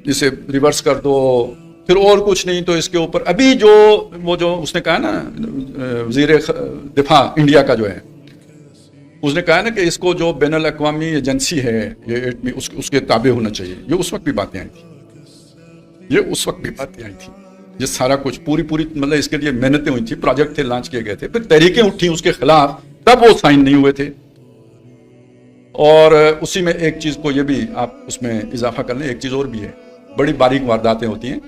اسے ریورس کر دو، پھر اور کچھ نہیں تو اس کے اوپر ابھی جو وہ جو اس نے کہا نا، وزیر دفاع انڈیا کا جو ہے، اس نے کہا نا کہ اس کو جو بین الاقوامی ایجنسی ہے یہ ایٹمی، اس کے تابع ہونا چاہیے. یہ اس وقت بھی باتیں آئی تھیں، یہ سارا کچھ پوری مطلب اس کے لیے محنتیں ہوئی تھی، پروجیکٹ تھے، لانچ کیے گئے تھے، پھر تحریکیں اٹھی اس کے خلاف، تب وہ سائن نہیں ہوئے تھے. اور اسی میں ایک چیز کو یہ بھی آپ اس میں اضافہ کر لیں، ایک چیز اور بھی ہے، بڑی باریک وارداتیں ہوتی ہیں.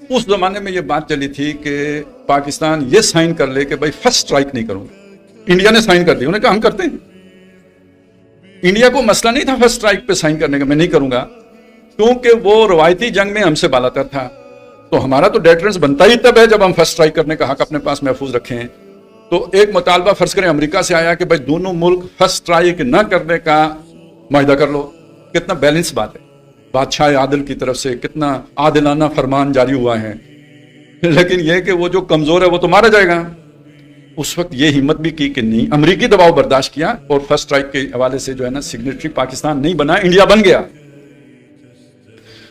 اس زمانے میں یہ بات چلی تھی کہ پاکستان یہ سائن کر لے کہ بھائی فرسٹ اسٹرائک نہیں کروں گا. انڈیا نے سائن کر دی، انہوں نے کہا ہم کرتے ہیں. انڈیا کو مسئلہ نہیں تھا فرسٹ اسٹرائک پہ سائن کرنے کا، میں نہیں کروں گا، کیونکہ وہ روایتی جنگ میں ہم سے بالاتر تھا. تو ہمارا تو ڈیٹرنس بنتا ہی تب ہے جب ہم فرسٹ اسٹرائک کرنے کا حق اپنے پاس محفوظ رکھیں. تو ایک مطالبہ فرض کریں امریکہ سے آیا کہ بھائی دونوں ملک فرسٹ اسٹرائک نہ کرنے کا معاہدہ کر لو. کتنا بیلنس بات ہے، بادشاہ عادل کی طرف سے کتنا عادلانہ فرمان جاری ہوا ہے. لیکن یہ کہ وہ جو کمزور ہے وہ تو مارا جائے گا. اس وقت یہ ہمت بھی کی کہ نہیں، امریکی دباؤ برداشت کیا اور فرسٹ اسٹرائک کے حوالے سے جو ہے نا سگنیٹری پاکستان نہیں بنا، انڈیا بن گیا.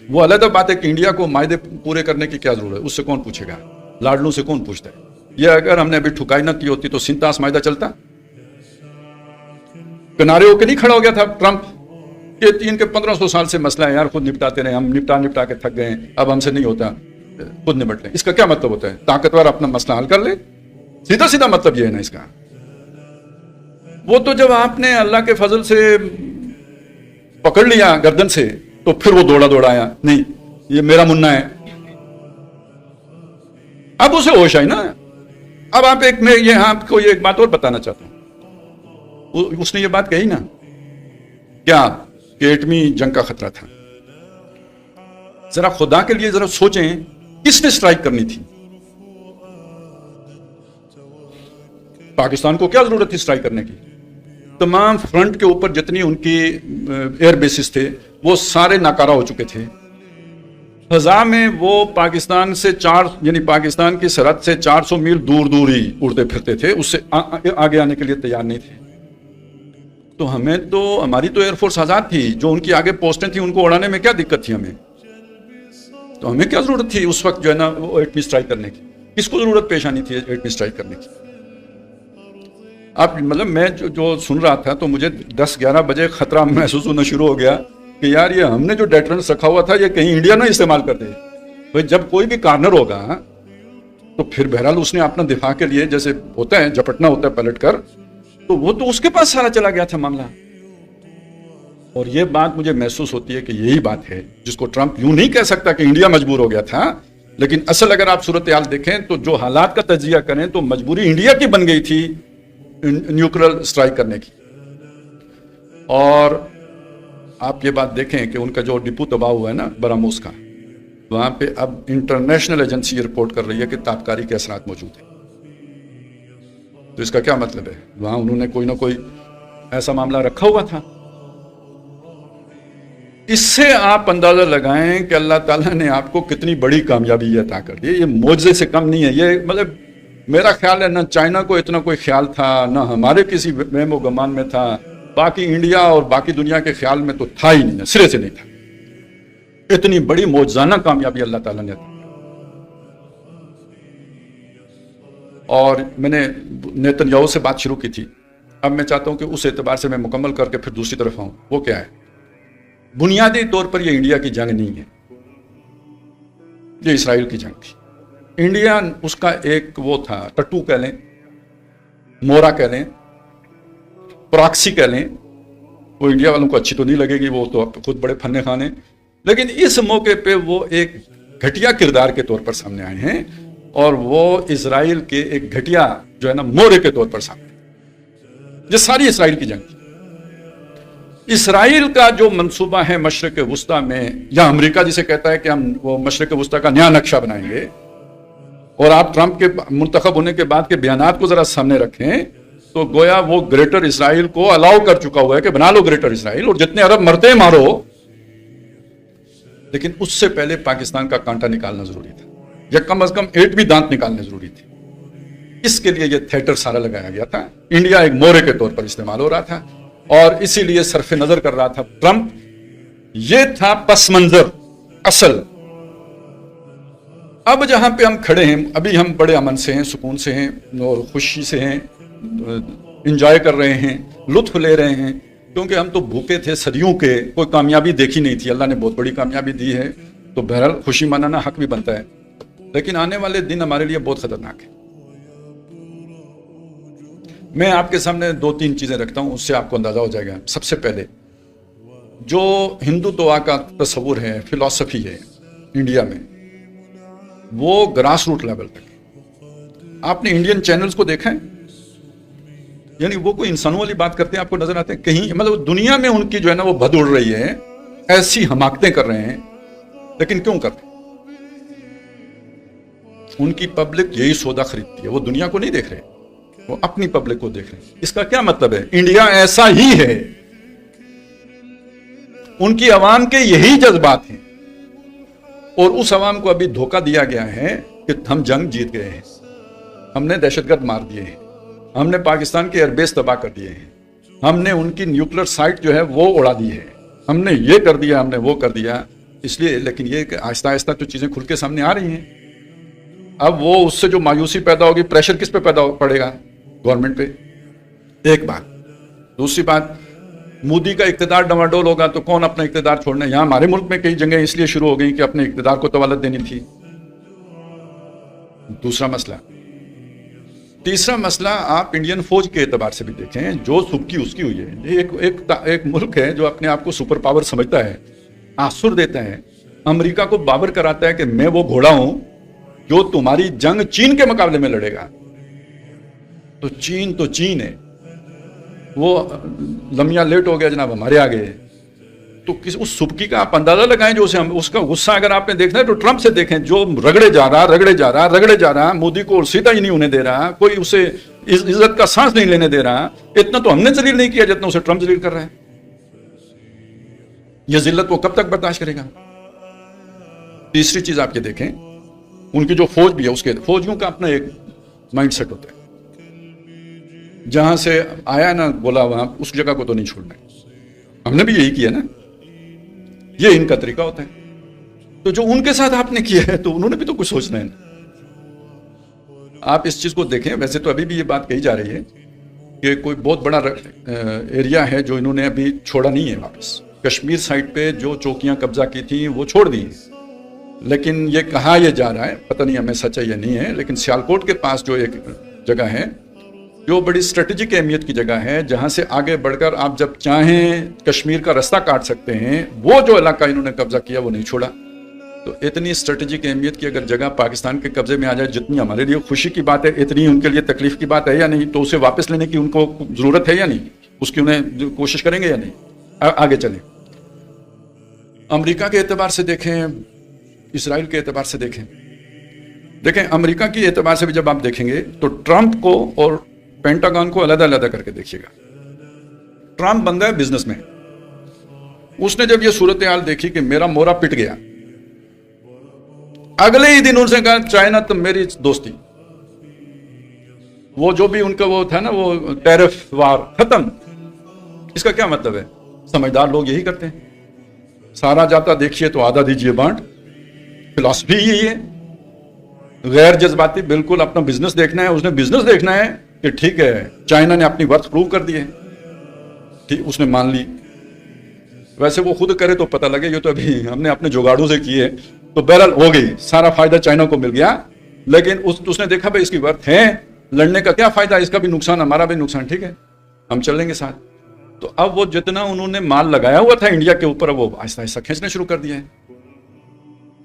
وہ علیحدہ بات ہے کہ انڈیا کو معاہدے پورے کرنے کی کیا ضرورت ہے، اس سے کون پوچھے گا، لاڈلوں سے کون پوچھتا ہے. یہ اگر ہم نے ابھی ٹھکائی نہ کی ہوتی تو سنتاس معاہدہ چلتا، کنارے ہو کے نہیں کھڑا ہو گیا تھا ٹرمپ کہ 1500 سال سے مسئلہ ہے یار، خود نپٹاتے رہے، ہم نپٹا کے تھک گئے، اب ہم سے نہیں ہوتا، خود نپٹ لیں. اس کا کیا مطلب ہوتا ہے؟ طاقتور اپنا مسئلہ حل کر لے، سیدھا مطلب یہ ہے نا اس کا. وہ تو جب آپ نے اللہ کے فضل سے پکڑ لیا گردن سے تو پھر وہ دوڑا آیا، نہیں یہ میرا منا ہے. اب اسے ہوش آئی نا. اب میں آپ کو یہ ایک بات اور بتانا چاہتا ہوں. اس نے یہ بات کہی نا کیا کہ ایٹمی جنگ کا خطرہ تھا. ذرا خدا کے لیے ذرا سوچیں، کس نے اسٹرائک کرنی تھی؟ پاکستان کو کیا ضرورت تھی اسٹرائک کرنے کی؟ تمام فرنٹ کے اوپر جتنی ان کی ایئر بیسز تھے وہ سارے ناکارہ ہو چکے تھے. فضا میں وہ پاکستان سے پاکستان کی سرحد سے 400 میل دور دور ہی اڑتے پھرتے تھے، اس سے آگے آنے کے لیے تیار نہیں تھے. تو ہماری تو ایئر فورس آزاد تھی، جو ان کی آگے پوسٹیں تھیں ان کو اڑانے میں کیا دقت تھی ہمیں؟ تو ہمیں کیا ضرورت تھی اس وقت جو ہے نا وہ ایٹمی اسٹرائک کرنے کی؟ کس کو ضرورت پیش آنی تھی ایٹمی اسٹرائک کرنے کی؟ اب مطلب میں جو سن رہا تھا تو مجھے 10-11 بجے خطرہ محسوس ہونا شروع ہو گیا کہ یار یہ ہم نے جو ڈیٹرنس رکھا ہوا تھا یہ کہیں انڈیا نہ استعمال کر دے. بھائی جب کوئی بھی کارنر ہوگا تو پھر بہرحال اس نے اپنا دفاع کے لیے جیسے ہوتا ہے جھپٹنا ہوتا ہے پلٹ کر، تو وہ تو اس کے پاس سارا چلا گیا تھا معاملہ. اور یہ بات مجھے محسوس ہوتی ہے کہ یہی بات ہے جس کو ٹرمپ یوں نہیں کہہ سکتا کہ انڈیا مجبور ہو گیا تھا، لیکن اصل اگر آپ صورتحال دیکھیں تو جو حالات کا تجزیہ کریں تو مجبوری انڈیا کی بن گئی تھی نیوکلیر اسٹرائک کرنے کی. اور آپ یہ بات دیکھیں کہ ان کا جو ڈپو تباہ ہوا ہے نا براموس کا، وہاں پہ اب انٹرنیشنل ایجنسی یہ رپورٹ کر رہی ہے کہ تابکاری کے اثرات موجود ہیں. تو اس کا کیا مطلب ہے؟ وہاں انہوں نے کوئی نہ کوئی ایسا معاملہ رکھا ہوا تھا. اس سے آپ اندازہ لگائیں کہ اللہ تعالیٰ نے آپ کو کتنی بڑی کامیابی عطا کر دی. یہ معجزے سے کم نہیں ہے. یہ مطلب میرا خیال ہے نہ چائنا کو اتنا کوئی خیال تھا، نہ ہمارے کسی وہم و گمان میں تھا، باقی انڈیا اور باقی دنیا کے خیال میں تو تھا ہی نہیں، سرے سے نہیں تھا. اتنی بڑی معجزانہ کامیابی اللہ تعالیٰ نے. اور میں نے نیتن یاہو سے بات شروع کی تھی، اب میں چاہتا ہوں کہ اس اعتبار سے میں مکمل کر کے پھر دوسری طرف آؤں. وہ کیا ہے؟ بنیادی طور پر یہ انڈیا کی جنگ نہیں ہے، یہ اسرائیل کی جنگ تھی. انڈیا اس کا ایک وہ تھا، ٹٹو کہہ لیں، مورا کہہ لیں، پراکسی کہہ لیں. وہ انڈیا والوں کو اچھی تو نہیں لگے گی، وہ تو خود بڑے فن خانے، لیکن اس موقع پہ وہ ایک گھٹیا کردار کے طور پر سامنے آئے ہیں، اور وہ اسرائیل کے ایک گھٹیا جو ہے نا مورے کے طور پر سامنے. یہ ساری اسرائیل کی جنگ تھی. اسرائیل کا جو منصوبہ ہے مشرق وسطیٰ میں، یا امریکہ جسے کہتا ہے کہ ہم وہ مشرق وسطیٰ کا نیا نقشہ بنائیں گے، اور آپ ٹرمپ کے منتخب ہونے کے بعد کے بیانات کو ذرا سامنے رکھیں تو گویا وہ گریٹر اسرائیل کو الاؤ کر چکا ہوا ہے کہ بنا لو گریٹر اسرائیل، اور جتنے عرب مرتے مارو. لیکن اس سے پہلے پاکستان کا کانٹا نکالنا ضروری تھا، یا کم از کم 8 دانت نکالنے ضروری تھے. اس کے لیے یہ تھیٹر سارا لگایا گیا تھا. انڈیا ایک مورے کے طور پر استعمال ہو رہا تھا، اور اسی لیے صرف نظر کر رہا تھا ٹرمپ. یہ تھا پس منظر اصل. اب جہاں پہ ہم کھڑے ہیں، ابھی ہم بڑے امن سے ہیں، سکون سے ہیں، اور خوشی سے ہیں، انجوائے کر رہے ہیں، لطف لے رہے ہیں، کیونکہ ہم تو بھوکے تھے صدیوں کے، کوئی کامیابی دیکھی نہیں تھی. اللہ نے بہت بڑی کامیابی دی ہے، تو بہرحال خوشی منانا حق بھی بنتا ہے. لیکن آنے والے دن ہمارے لیے بہت خطرناک ہے. میں آپ کے سامنے 2-3 چیزیں رکھتا ہوں، اس سے آپ کو اندازہ ہو جائے گا. سب سے پہلے جو ہندوتوا کا تصور ہے، فلسفی ہے انڈیا میں، وہ گراس روٹ لیول تک. آپ نے انڈین چینلز کو دیکھا ہے؟ یعنی وہ کوئی انسانوں والی بات کرتے ہیں، آپ کو نظر آتے ہیں کہیں؟ مطلب دنیا میں ان کی جو ہے نا وہ بھد اڑ رہی ہے، ایسی حماقتیں کر رہے ہیں. لیکن کیوں کرتے ہیں؟ ان کی پبلک یہی سودا خریدتی ہے. وہ دنیا کو نہیں دیکھ رہے، وہ اپنی پبلک کو دیکھ رہے ہیں. اس کا کیا مطلب ہے؟ انڈیا ایسا ہی ہے. ان کی عوام کے یہی جذبات ہیں، اور اس عوام کو ابھی دھوکہ دیا گیا ہے کہ ہم جنگ جیت گئے ہیں، ہم نے دہشت گرد مار دیے ہیں، ہم نے پاکستان کے ایئر بیس تباہ کر دیے ہیں، ہم نے ان کی نیوکلیر سائٹ جو ہے وہ اڑا دی ہے، ہم نے یہ کر دیا، ہم نے وہ کر دیا. اس لیے لیکن یہ کہ آہستہ آہستہ تو چیزیں کھل کے سامنے آ رہی ہیں. اب وہ اس سے جو مایوسی پیدا ہوگی، پریشر کس پہ پیدا پڑے گا؟ گورنمنٹ پہ. ایک بات. دوسری بات، مودی کا اقتدار ڈواڈول ہوگا تو کون اپنا اقتدار چھوڑنا ہے؟ یہاں ہمارے ملک میں کئی جنگیں اس لیے شروع ہو گئیں کہ اپنے اقتدار کو طوالت دینی تھی. دوسرا مسئلہ. تیسرا مسئلہ، آپ انڈین فوج کے اعتبار سے بھی دیکھیں، جو سبکی اس کی ہوئی ہے. ایک ملک ہے جو اپنے آپ کو سپر پاور سمجھتا ہے، آسر دیتا ہے، امریکہ کو بابر کراتا ہے کہ میں وہ گھوڑا ہوں جو تمہاری جنگ چین کے مقابلے میں لڑے گا. تو چین ہے، وہ لمحہ لیٹ ہو گیا جناب، ہمارے آگے. تو اس سبکی کا آپ اندازہ لگائیں جو اس کا غصہ اگر آپ نے دیکھنا ہے تو ٹرمپ سے دیکھیں، جو رگڑے جا رہا، مودی کو سیدھا ہی نہیں ہونے دے رہا، کوئی اسے عزت کا سانس نہیں لینے دے رہا. اتنا تو ہم نے ذلیل نہیں کیا جتنا اسے ٹرمپ ذلیل کر رہا ہے. یہ ذلت وہ کب تک برداشت کرے گا؟ تیسری چیز آپ یہ دیکھیں، ان کی جو فوج بھی ہے، اس کے فوجیوں کا اپنا ایک مائنڈ سیٹ ہوتا ہے، جہاں سے آیا نا بولا وہاں اس جگہ کو تو نہیں چھوڑنا ہے۔ ہم نے بھی یہی کیا نا، یہ ان کا طریقہ ہوتا ہے۔ تو جو ان کے ساتھ آپ نے کیا ہے تو انہوں نے بھی تو کچھ سوچنا ہے نا۔ آپ اس چیز کو دیکھیں، ویسے تو ابھی بھی یہ بات کہی جا رہی ہے کہ کوئی بہت بڑا ایریا ہے جو انہوں نے ابھی چھوڑا نہیں ہے واپس۔ کشمیر سائٹ پہ جو چوکیاں قبضہ کی تھیں وہ چھوڑ دی ہیں، لیکن یہ کہا یہ جا رہا ہے، پتہ نہیں ہمیں سچ ہے یا نہیں ہے، لیکن سیالکوٹ کے پاس جو ایک جگہ ہے جو بڑی اسٹریٹجک اہمیت کی جگہ ہے، جہاں سے آگے بڑھ کر آپ جب چاہیں کشمیر کا رستہ کاٹ سکتے ہیں، وہ جو علاقہ انہوں نے قبضہ کیا وہ نہیں چھوڑا۔ تو اتنی اسٹریٹجک اہمیت کی اگر جگہ پاکستان کے قبضے میں آ جائے، جتنی ہمارے لیے خوشی کی بات ہے اتنی ان کے لیے تکلیف کی بات ہے یا نہیں؟ تو اسے واپس لینے کی ان کو ضرورت ہے یا نہیں؟ اس کی انہیں کوشش کریں گے یا نہیں؟ آگے چلیں، امریکہ کے اعتبار سے دیکھیں، اسرائیل کے اعتبار سے دیکھیں امریکہ کی اعتبار سے بھی جب آپ دیکھیں گے تو ٹرمپ کو اور پینٹاگون کو علیحدہ علیحدہ کر کے دیکھیے گا۔ ٹرمپ بندہ ہے بزنس میں، اس نے جب یہ صورتحال دیکھی کہ میرا مورا پٹ گیا، اگلے ہی دن ان سے کہا چائنا تو میری دوستی، وہ جو بھی ان کا وہ تھا نا وہ ٹیرف وار ختم۔ اس کا کیا مطلب ہے؟ سمجھدار لوگ یہی کرتے ہیں، سارا جاتا دیکھیے تو آدھا دیجیے بانٹ، فلسفی یہی ہے، غیر جذباتی، بالکل اپنا بزنس دیکھنا ہے، اس نے بزنس دیکھنا ہے کہ ٹھیک ہے چائنا نے اپنی ورتھ پروو کر دی ہے، ٹھیک اس نے مان لی۔ ویسے وہ خود کرے تو پتہ لگے، یہ تو ابھی ہم نے اپنے جگاڑوں سے کیے تو بہرحال ہو گئی، سارا فائدہ چائنا کو مل گیا، لیکن اس نے دیکھا بھائی اس کی ورتھ ہے، لڑنے کا کیا فائدہ، اس کا بھی نقصان ہمارا بھی نقصان، ٹھیک ہے ہم چل لیں گے ساتھ۔ تو اب وہ جتنا انہوں نے مال لگایا ہوا تھا انڈیا کے اوپر، وہ آہستہ آہستہ کھینچنا شروع کر دیا ہے،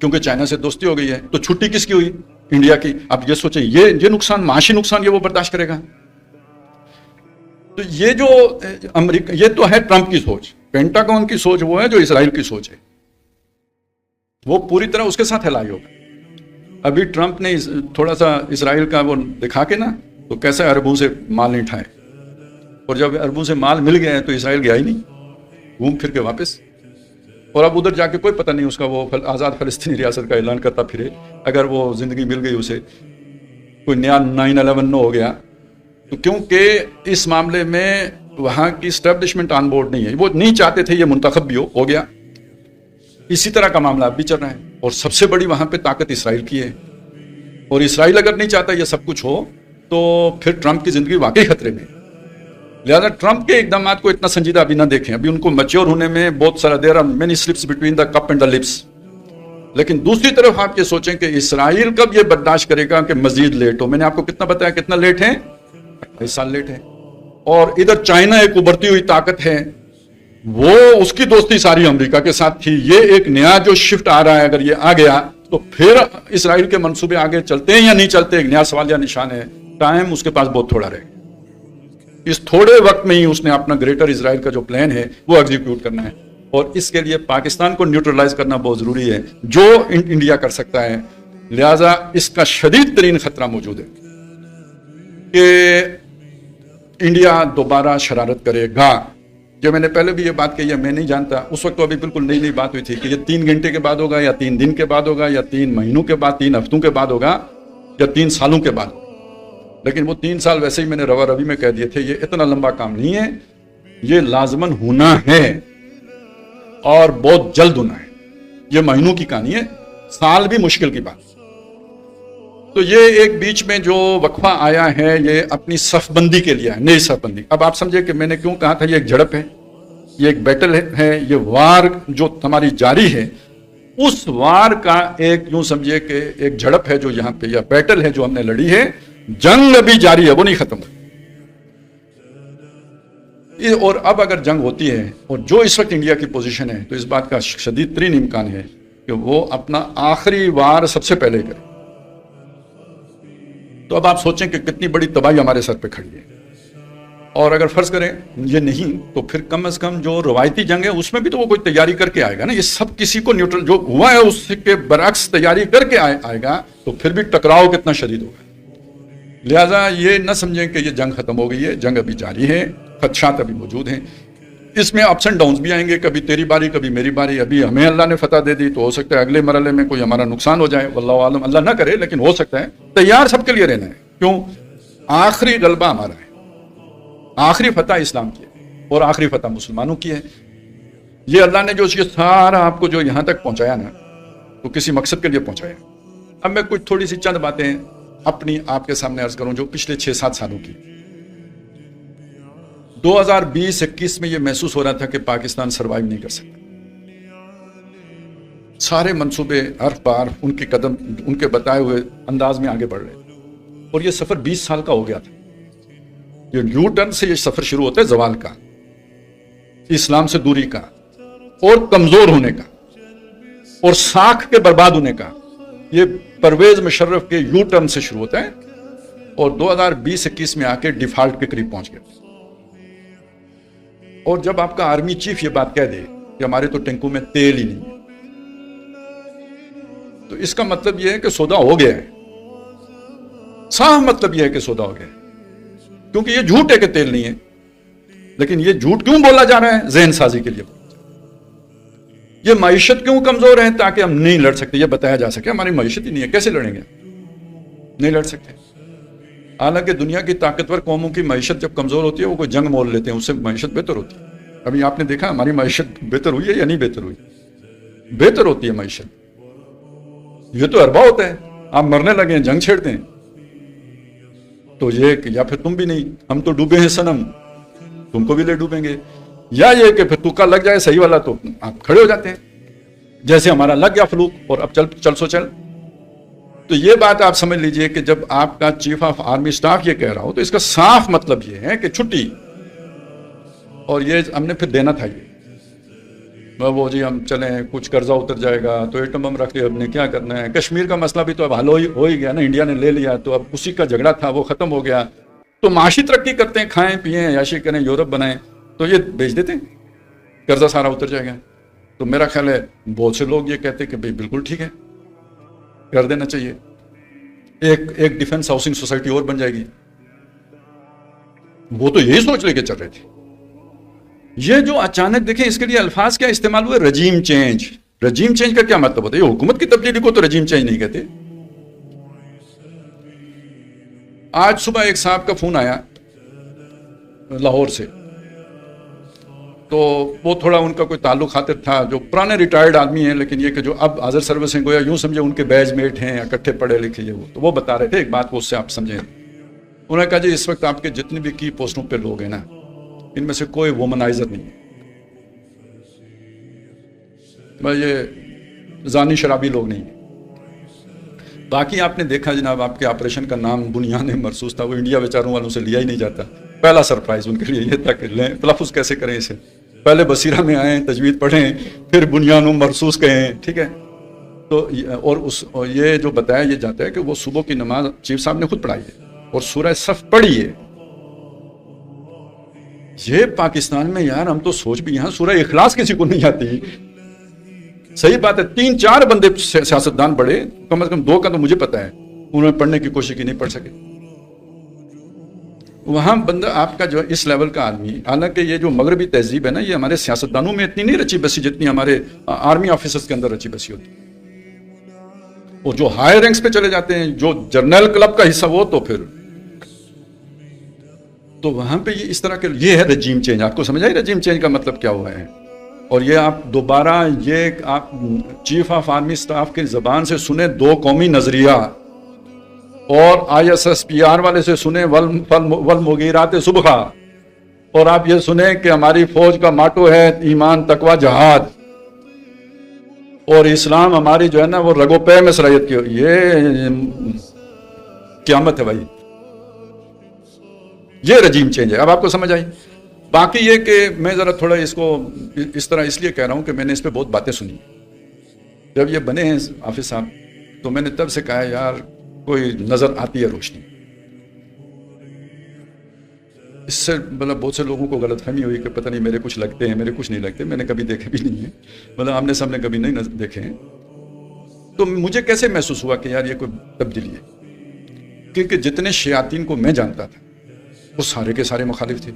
کیونکہ چائنا سے دوستی ہو گئی ہے۔ تو چھٹی کس کی ہوئی؟ انڈیا کی۔ اب یہ سوچیں یہ نقصان، معاشی نقصان، یہ وہ برداشت کرے گا؟ تو یہ جو امریکہ، یہ تو ہے ٹرمپ کی سوچ، پینٹاگون کی سوچ وہ ہے جو اسرائیل کی سوچ ہے، وہ پوری طرح اس کے ساتھ ہلائی ہوگا۔ ابھی ٹرمپ نے تھوڑا سا اسرائیل کا وہ دکھا کے نا تو کیسے عربوں سے مال نہیں اٹھائے، اور جب عربوں سے مال مل گیا ہے تو اسرائیل گیا ہی نہیں، گھوم پھر کے واپس، اور اب ادھر جا کے کوئی پتہ نہیں اس کا وہ آزاد فلسطینی ریاست کا اعلان کرتا پھرے، اگر وہ زندگی مل گئی اسے، کوئی نیا 9/11 نہ ہو گیا، تو کیونکہ اس معاملے میں وہاں کی اسٹیبلشمنٹ آن بورڈ نہیں ہے، وہ نہیں چاہتے تھے یہ منتخب بھی ہو گیا۔ اسی طرح کا معاملہ اب بھی چل رہا ہے، اور سب سے بڑی وہاں پہ طاقت اسرائیل کی ہے، اور اسرائیل اگر نہیں چاہتا یہ سب کچھ ہو تو پھر ٹرمپ کی زندگی واقعی خطرے میں۔ لہذا ٹرمپ کے اقدامات کو اتنا سنجیدہ ابھی نہ دیکھیں، ابھی ان کو میچور ہونے میں بہت سارا دیر ہے، many slips between the cup and the lips. لیکن دوسری طرف آپ یہ سوچیں کہ اسرائیل کب یہ برداشت کرے گا کہ مزید لیٹ ہو؟ میں نے آپ کو کتنا بتایا کتنا لیٹ ہے، 28 سال لیٹ ہے، اور ادھر چائنا ایک ابھرتی ہوئی طاقت ہے، وہ اس کی دوستی ساری امریکہ کے ساتھ تھی، یہ ایک نیا جو شفٹ آ رہا ہے، اگر یہ آ گیا تو پھر اسرائیل کے منصوبے آگے چلتے ہیں یا نہیں چلتے، ایک نیا سوال یا نشان ہے۔ ٹائم اس کے پاس بہت تھوڑا رہے گا، اس تھوڑے وقت میں ہی اس نے اپنا گریٹر اسرائیل کا جو پلان ہے وہ ایگزیکیوٹ کرنا ہے، اور اس کے لیے پاکستان کو نیوٹرلائز کرنا بہت ضروری ہے، جو انڈیا کر سکتا ہے۔ لہذا اس کا شدید ترین خطرہ موجود ہے کہ انڈیا دوبارہ شرارت کرے گا۔ جو میں نے پہلے بھی یہ بات کہی ہے، میں نہیں جانتا، اس وقت تو ابھی بالکل نئی بات ہوئی تھی کہ یہ 3 گھنٹے کے بعد ہوگا یا 3 دن کے بعد ہوگا یا 3 مہینوں کے بعد، 3 ہفتوں کے بعد ہوگا یا 3 سالوں کے بعد، لیکن وہ 3 سال ویسے ہی میں نے روا روی میں کہہ دیے تھے، یہ اتنا لمبا کام نہیں ہے، یہ لازماً ہونا ہے اور بہت جلد ہونا ہے، یہ مہینوں کی کہانی ہے، سال بھی مشکل کی بات۔ تو یہ ایک بیچ میں جو وقفہ آیا ہے یہ اپنی صف بندی کے لیے ہے، نئی صف بندی۔ اب آپ سمجھے کہ میں نے کیوں کہا تھا یہ ایک جھڑپ ہے، یہ ایک بیٹل ہے، یہ وار جو ہماری جاری ہے، اس وار کا ایک یوں سمجھے کہ ایک جھڑپ ہے جو یہاں پہ، یا بیٹل ہے جو ہم نے لڑی ہے، جنگ ابھی جاری ہے، وہ نہیں ختم ہوئی۔ اور اب اگر جنگ ہوتی ہے اور جو اس وقت انڈیا کی پوزیشن ہے تو اس بات کا شدید ترین امکان ہے کہ وہ اپنا آخری وار سب سے پہلے کرے۔ تو اب آپ سوچیں کہ کتنی بڑی تباہی ہمارے سر پہ کھڑی ہے، اور اگر فرض کریں یہ نہیں تو پھر کم از کم جو روایتی جنگ ہے اس میں بھی تو وہ کوئی تیاری کر کے آئے گا نا، یہ سب کسی کو نیوٹرل جو ہوا ہے اس کے برعکس تیاری کر کے آئے گا، تو پھر بھی ٹکراؤ کتنا شدید ہوگا۔ لہٰذا یہ نہ سمجھیں کہ یہ جنگ ختم ہو گئی ہے، جنگ ابھی جاری ہے، خدشات ابھی موجود ہیں۔ اس میں اپس اینڈ ڈاؤنس بھی آئیں گے، کبھی تیری باری کبھی میری باری. ابھی ہمیں اللہ نے فتح دے دی تو ہو سکتا ہے اگلے مرحلے میں کوئی ہمارا نقصان ہو جائے، واللہ عالم، اللہ نہ کرے لیکن ہو سکتا ہے. تیار سب کے لیے رہنا ہے. کیوں؟ آخری غلبہ ہمارا ہے، آخری فتح اسلام کی ہے اور آخری فتح مسلمانوں کی ہے. یہ اللہ نے جو یہ سارا آپ کو جو یہاں تک پہنچایا نا، تو کسی مقصد کے لیے پہنچایا. اب میں کچھ تھوڑی سی چند باتیں اپنی آپ کے سامنے عرض کروں جو پچھلے 6-7 سالوں کی. 2020-21 میں یہ محسوس ہو رہا تھا کہ پاکستان سروائیو نہیں کر سکتا. سارے منصوبے حرف بار ان کے قدم ان کے بتائے ہوئے انداز میں آگے بڑھ رہے تھے. اور یہ سفر 20 سال کا ہو گیا تھا. یہ یو ٹرن سے یہ سفر شروع ہوتا ہے زوال کا، اسلام سے دوری کا، اور کمزور ہونے کا، اور ساکھ کے برباد ہونے کا. یہ پرویز مشرف کے یو ٹرن سے شروع ہوتا ہے اور 2020-21 میں آ کے ڈیفالٹ کے قریب پہنچ گیا. اور جب آپ کا آرمی چیف یہ بات کہہ دے کہ ہمارے تو ٹینکوں میں تیل ہی نہیں ہے، تو اس کا مطلب یہ ہے کہ سودا ہو گیا ہے. صاف مطلب یہ ہے کہ سودا ہو گیا ہے، کیونکہ یہ جھوٹ ہے کہ تیل نہیں ہے. لیکن یہ جھوٹ کیوں بولا جا رہا ہے؟ ذہن سازی کے لیے. یہ معیشت کیوں کمزور ہے؟ تاکہ ہم نہیں لڑ سکتے. یہ بتایا جا سکے ہماری معیشت ہی نہیں ہے، کیسے لڑیں گے؟ نہیں لڑ سکتے. حالانکہ دنیا کی طاقتور قوموں کی معیشت جب کمزور ہوتی ہے وہ کوئی جنگ مول لیتے ہیں، اس سے معیشت بہتر ہوتی ہے. ابھی آپ نے دیکھا ہماری معیشت بہتر ہوئی ہے یا نہیں بہتر ہوئی؟ بہتر ہوتی ہے معیشت. یہ تو اربا ہوتا ہے، آپ مرنے لگے ہیں، جنگ چھیڑتے ہیں. تو یہ کہ یا پھر تم بھی نہیں، ہم تو ڈوبے ہیں صنم، تم کو بھی لے ڈوبیں گے. یا یہ کہ پھر تکا لگ جائے صحیح والا تو آپ کھڑے ہو جاتے ہیں، جیسے ہمارا لگ گیا فلوک اور اب چل سو چل. تو یہ بات آپ سمجھ لیجئے کہ جب آپ کا چیف آف آرمی سٹاف یہ کہہ رہا ہو تو اس کا صاف مطلب یہ ہے کہ چھٹی. اور یہ ہم نے پھر دینا تھا. یہ وہ جی ہم چلیں، کچھ قرضہ اتر جائے گا تو ایٹم بم رکھ لیا، ہم نے کیا کرنا ہے. کشمیر کا مسئلہ بھی تو اب حل ہو ہی گیا نا، انڈیا نے لے لیا، تو اب اسی کا جھگڑا تھا وہ ختم ہو گیا. تو معاشی ترقی کرتے ہیں، کھائیں پیئیں عیاشی کریں، یورپ بنائیں، تو یہ بیچ دیتے ہیں، قرضہ سارا اتر جائے گا. تو میرا خیال ہے بہت سے لوگ یہ کہتے ہیں کہ بھائی بالکل ٹھیک ہے، کر دینا چاہیے. ایک ڈیفنس ہاؤسنگ سوسائٹی اور بن جائے گی. وہ تو یہی سوچ لے کے چل رہے تھے. یہ جو اچانک دیکھیں اس کے لیے الفاظ کیا استعمال ہوئے؟ Regime change. رجیم چینج کا کیا مطلب ہوتا ہے؟ یہ حکومت کی تبدیلی کو تو رجیم چینج نہیں کہتے. آج صبح ایک صاحب کا فون آیا لاہور سے، تو وہ تھوڑا ان کا کوئی تعلق خاطر تھا، جو پرانے ریٹائرڈ آدمی ہیں لیکن یہ کہ جو اب حاضر سروس ہیں، گویا یوں سمجھے ان کے بیچ میٹ ہیں، اکٹھے پڑھے لکھے. تو وہ بتا رہے تھے ایک بات کو، اس سے آپ سمجھیں. انہوں نے کہا جی اس وقت آپ کے جتنے بھی کی پوسٹوں پہ لوگ ہیں نا، ان میں سے کوئی وومنائزر نہیں ہے. یہ زانی شرابی لوگ نہیں ہیں. باقی آپ نے دیکھا جناب، آپ کے آپریشن کا نام بنیان مرصوص تھا، وہ انڈیا بیچاروں والوں سے لیا ہی نہیں جاتا. پہلا سرپرائز ان کے لیے یہ تھا کہ لیں، تلفظ کیسے کریں اسے. پہلے بصیرہ میں آئیں، تجوید پڑھیں، پھر بنیان مرصوص کہیں، ٹھیک ہے. تو اور یہ جو بتایا یہ جاتا ہے کہ وہ صبح کی نماز چیف صاحب نے خود پڑھائی ہے اور سورہ صف پڑھی ہے. یہ پاکستان میں یار ہم تو سوچ بھی، یہاں سورہ اخلاص کسی کو نہیں آتی. صحیح بات ہے، 3-4 بندے سیاستدان پڑھے، کم از کم 2 کا تو مجھے پتا ہے، انہوں نے پڑھنے کی کوشش کی، نہیں پڑھ سکے. وہاں بندہ آپ کا جو اس لیول کا آدمی، حالانکہ یہ جو مغربی تہذیب ہے نا، یہ ہمارے سیاستدانوں میں اتنی نہیں رچی بسی جتنی ہمارے آرمی آفیسرز کے اندر رچی بسی ہوتی. اور جو ہائی رینکس پہ چلے جاتے ہیں، جو جرنل کلب کا حصہ، وہ تو پھر تو وہاں پہ یہ اس طرح کے، یہ ہے رجیم چینج. آپ کو سمجھ آئی رجیم چینج کا مطلب کیا ہوا ہے؟ اور یہ آپ دوبارہ یہ آپ چیف آف آرمی سٹاف کی زبان سے سنیں 2 قومی نظریہ، اور ISSPR والے سے سنیں والمغیرات صبح، اور آپ یہ سنیں کہ ہماری فوج کا ماٹو ہے ایمان تقوی جہاد، اور اسلام ہماری جو ہے نا وہ رگو پے میں صلاحیت کی. یہ قیامت ہے بھائی، یہ رجیم چینج ہے. اب آپ کو سمجھ آئی؟ باقی یہ کہ میں ذرا تھوڑا اس کو اس طرح اس لیے کہہ رہا ہوں کہ میں نے اس پہ بہت باتیں سنی. جب یہ بنے ہیں حافظ صاحب تو میں نے تب سے کہا یار کوئی نظر آتی ہے روشنی. اس سے مطلب بہت سے لوگوں کو غلط فہمی ہوئی کہ پتہ نہیں میرے کچھ لگتے ہیں، میرے کچھ نہیں لگتے. میں نے کبھی دیکھے بھی نہیں ہیں، مطلب آمنے سامنے کبھی نہیں دیکھے ہیں. تو مجھے کیسے محسوس ہوا کہ یار یہ کوئی تبدیلی ہے؟ کیونکہ جتنے شیاطین کو میں جانتا تھا وہ سارے کے سارے مخالف تھے.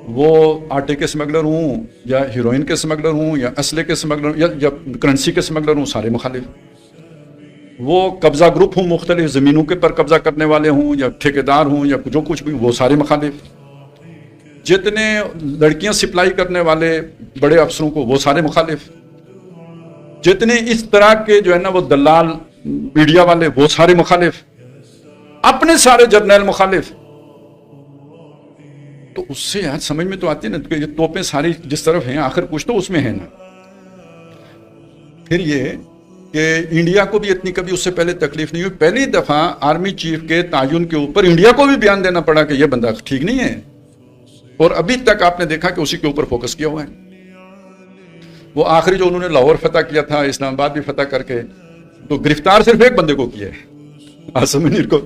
وہ آٹے کے اسمگلر ہوں یا ہیروئن کے اسمگلر ہوں یا اسلحے کے اسمگلر یا کرنسی کے اسمگلر ہوں، سارے مخالف۔ وہ قبضہ گروپ ہوں، مختلف زمینوں کے پر قبضہ کرنے والے ہوں یا ٹھیکیدار ہوں یا جو کچھ بھی، وہ سارے مخالف۔ جتنے لڑکیاں سپلائی کرنے والے بڑے افسروں کو، وہ سارے مخالف۔ جتنے اس طرح کے جو ہے نا وہ دلال میڈیا والے، وہ سارے مخالف۔ اپنے سارے جرنیل مخالف۔ تو اس سے آج سمجھ میں تو آتی ہے نا کہ یہ توپیں ساری جس طرف ہیں، آخر کچھ تو اس میں ہے نا۔ پھر یہ کہ انڈیا کو بھی اتنی کبھی اس سے پہلے تکلیف نہیں ہوئی۔ پہلی دفعہ آرمی چیف کے تعین کے اوپر انڈیا کو بھی بیان دینا پڑا کہ یہ بندہ ٹھیک نہیں ہے، اور ابھی تک آپ نے دیکھا کہ اسی کے اوپر فوکس کیا ہوا ہے۔ وہ آخری جو انہوں نے لاہور فتح کیا تھا، اسلام آباد بھی فتح کر کے، تو گرفتار صرف ایک بندے کو کیا ہے، عاصم منیر کو۔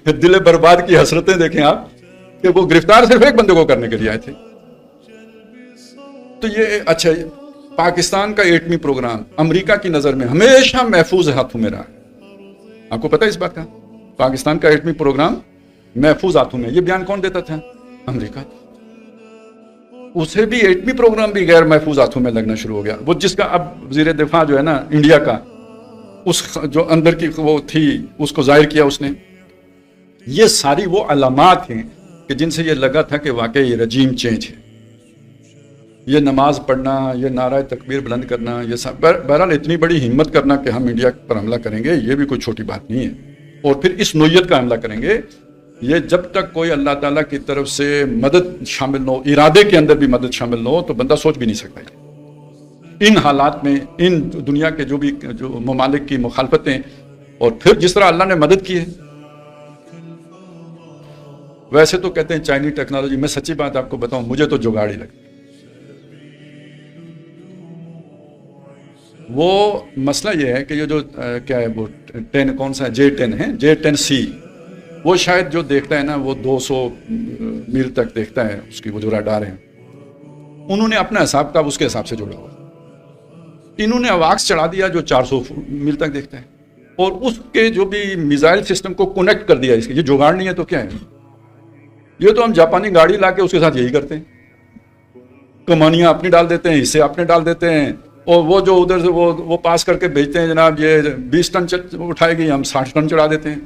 دل برباد کی حسرتیں دیکھیں آپ کہ وہ گرفتار صرف ایک بندے کو کرنے کے لیے آئے تھے۔ تو یہ اچھا، پاکستان کا ایٹمی پروگرام امریکہ کی نظر میں ہمیشہ محفوظ ہاتھوں میں رہا۔ آپ کو پتہ ہے اس بات کا؟ پاکستان کا ایٹمی پروگرام محفوظ ہاتھوں میں۔ یہ بیان کون دیتا تھا؟ امریکہ۔ اسے بھی ایٹمی پروگرام بھی غیر محفوظ ہاتھوں میں لگنا شروع ہو گیا۔ وہ جس کا اب وزیر دفاع جو ہے نا انڈیا کا، اس جو اندر کی وہ تھی اس کو ظاہر کیا اس نے۔ یہ ساری وہ علامات ہیں کہ جن سے یہ لگا تھا کہ واقعی یہ رجیم چینج ہے۔ یہ نماز پڑھنا، یہ نعرہ تکبیر بلند کرنا، یہ سب بہرحال اتنی بڑی ہمت کرنا کہ ہم انڈیا پر حملہ کریں گے، یہ بھی کوئی چھوٹی بات نہیں ہے۔ اور پھر اس نوعیت کا حملہ کریں گے، یہ جب تک کوئی اللہ تعالیٰ کی طرف سے مدد شامل نہ ہو، ارادے کے اندر بھی مدد شامل نہ ہو، تو بندہ سوچ بھی نہیں سکتا ہے۔ ان حالات میں ان دنیا کے جو ممالک کی مخالفتیں، اور پھر جس طرح اللہ نے مدد کی ہے۔ ویسے تو کہتے ہیں چائنی ٹیکنالوجی، میں سچی بات آپ کو بتاؤں، مجھے تو جگاڑ ہی لگتی۔ وہ مسئلہ یہ ہے کہ یہ جو کیا ہے وہ 10 کون سا ہے، J10 ہے، J10C، وہ شاید جو دیکھتا ہے نا وہ 200 میل تک دیکھتا ہے، اس کی وہ جو راڈار ہیں، انہوں نے اپنا حساب کا اس کے حساب سے جوڑا ہوا۔ انہوں نے اواکس چڑھا دیا جو 400 میل تک دیکھتا ہے، اور اس کے جو بھی میزائل سسٹم کو کنیکٹ کر دیا۔ اس کے یہ جگاڑ نہیں ہے تو کیا ہے؟ یہ تو ہم جاپانی گاڑی لا کے اس کے ساتھ یہی کرتے ہیں، کمانیاں اپنی ڈال دیتے ہیں، حصے اپنے ڈال دیتے ہیں، اور وہ جو ادھر سے وہ پاس کر کے بھیجتے ہیں، جناب یہ 20 ٹن اٹھائے گی، ہم 60 ٹن چڑھا دیتے ہیں۔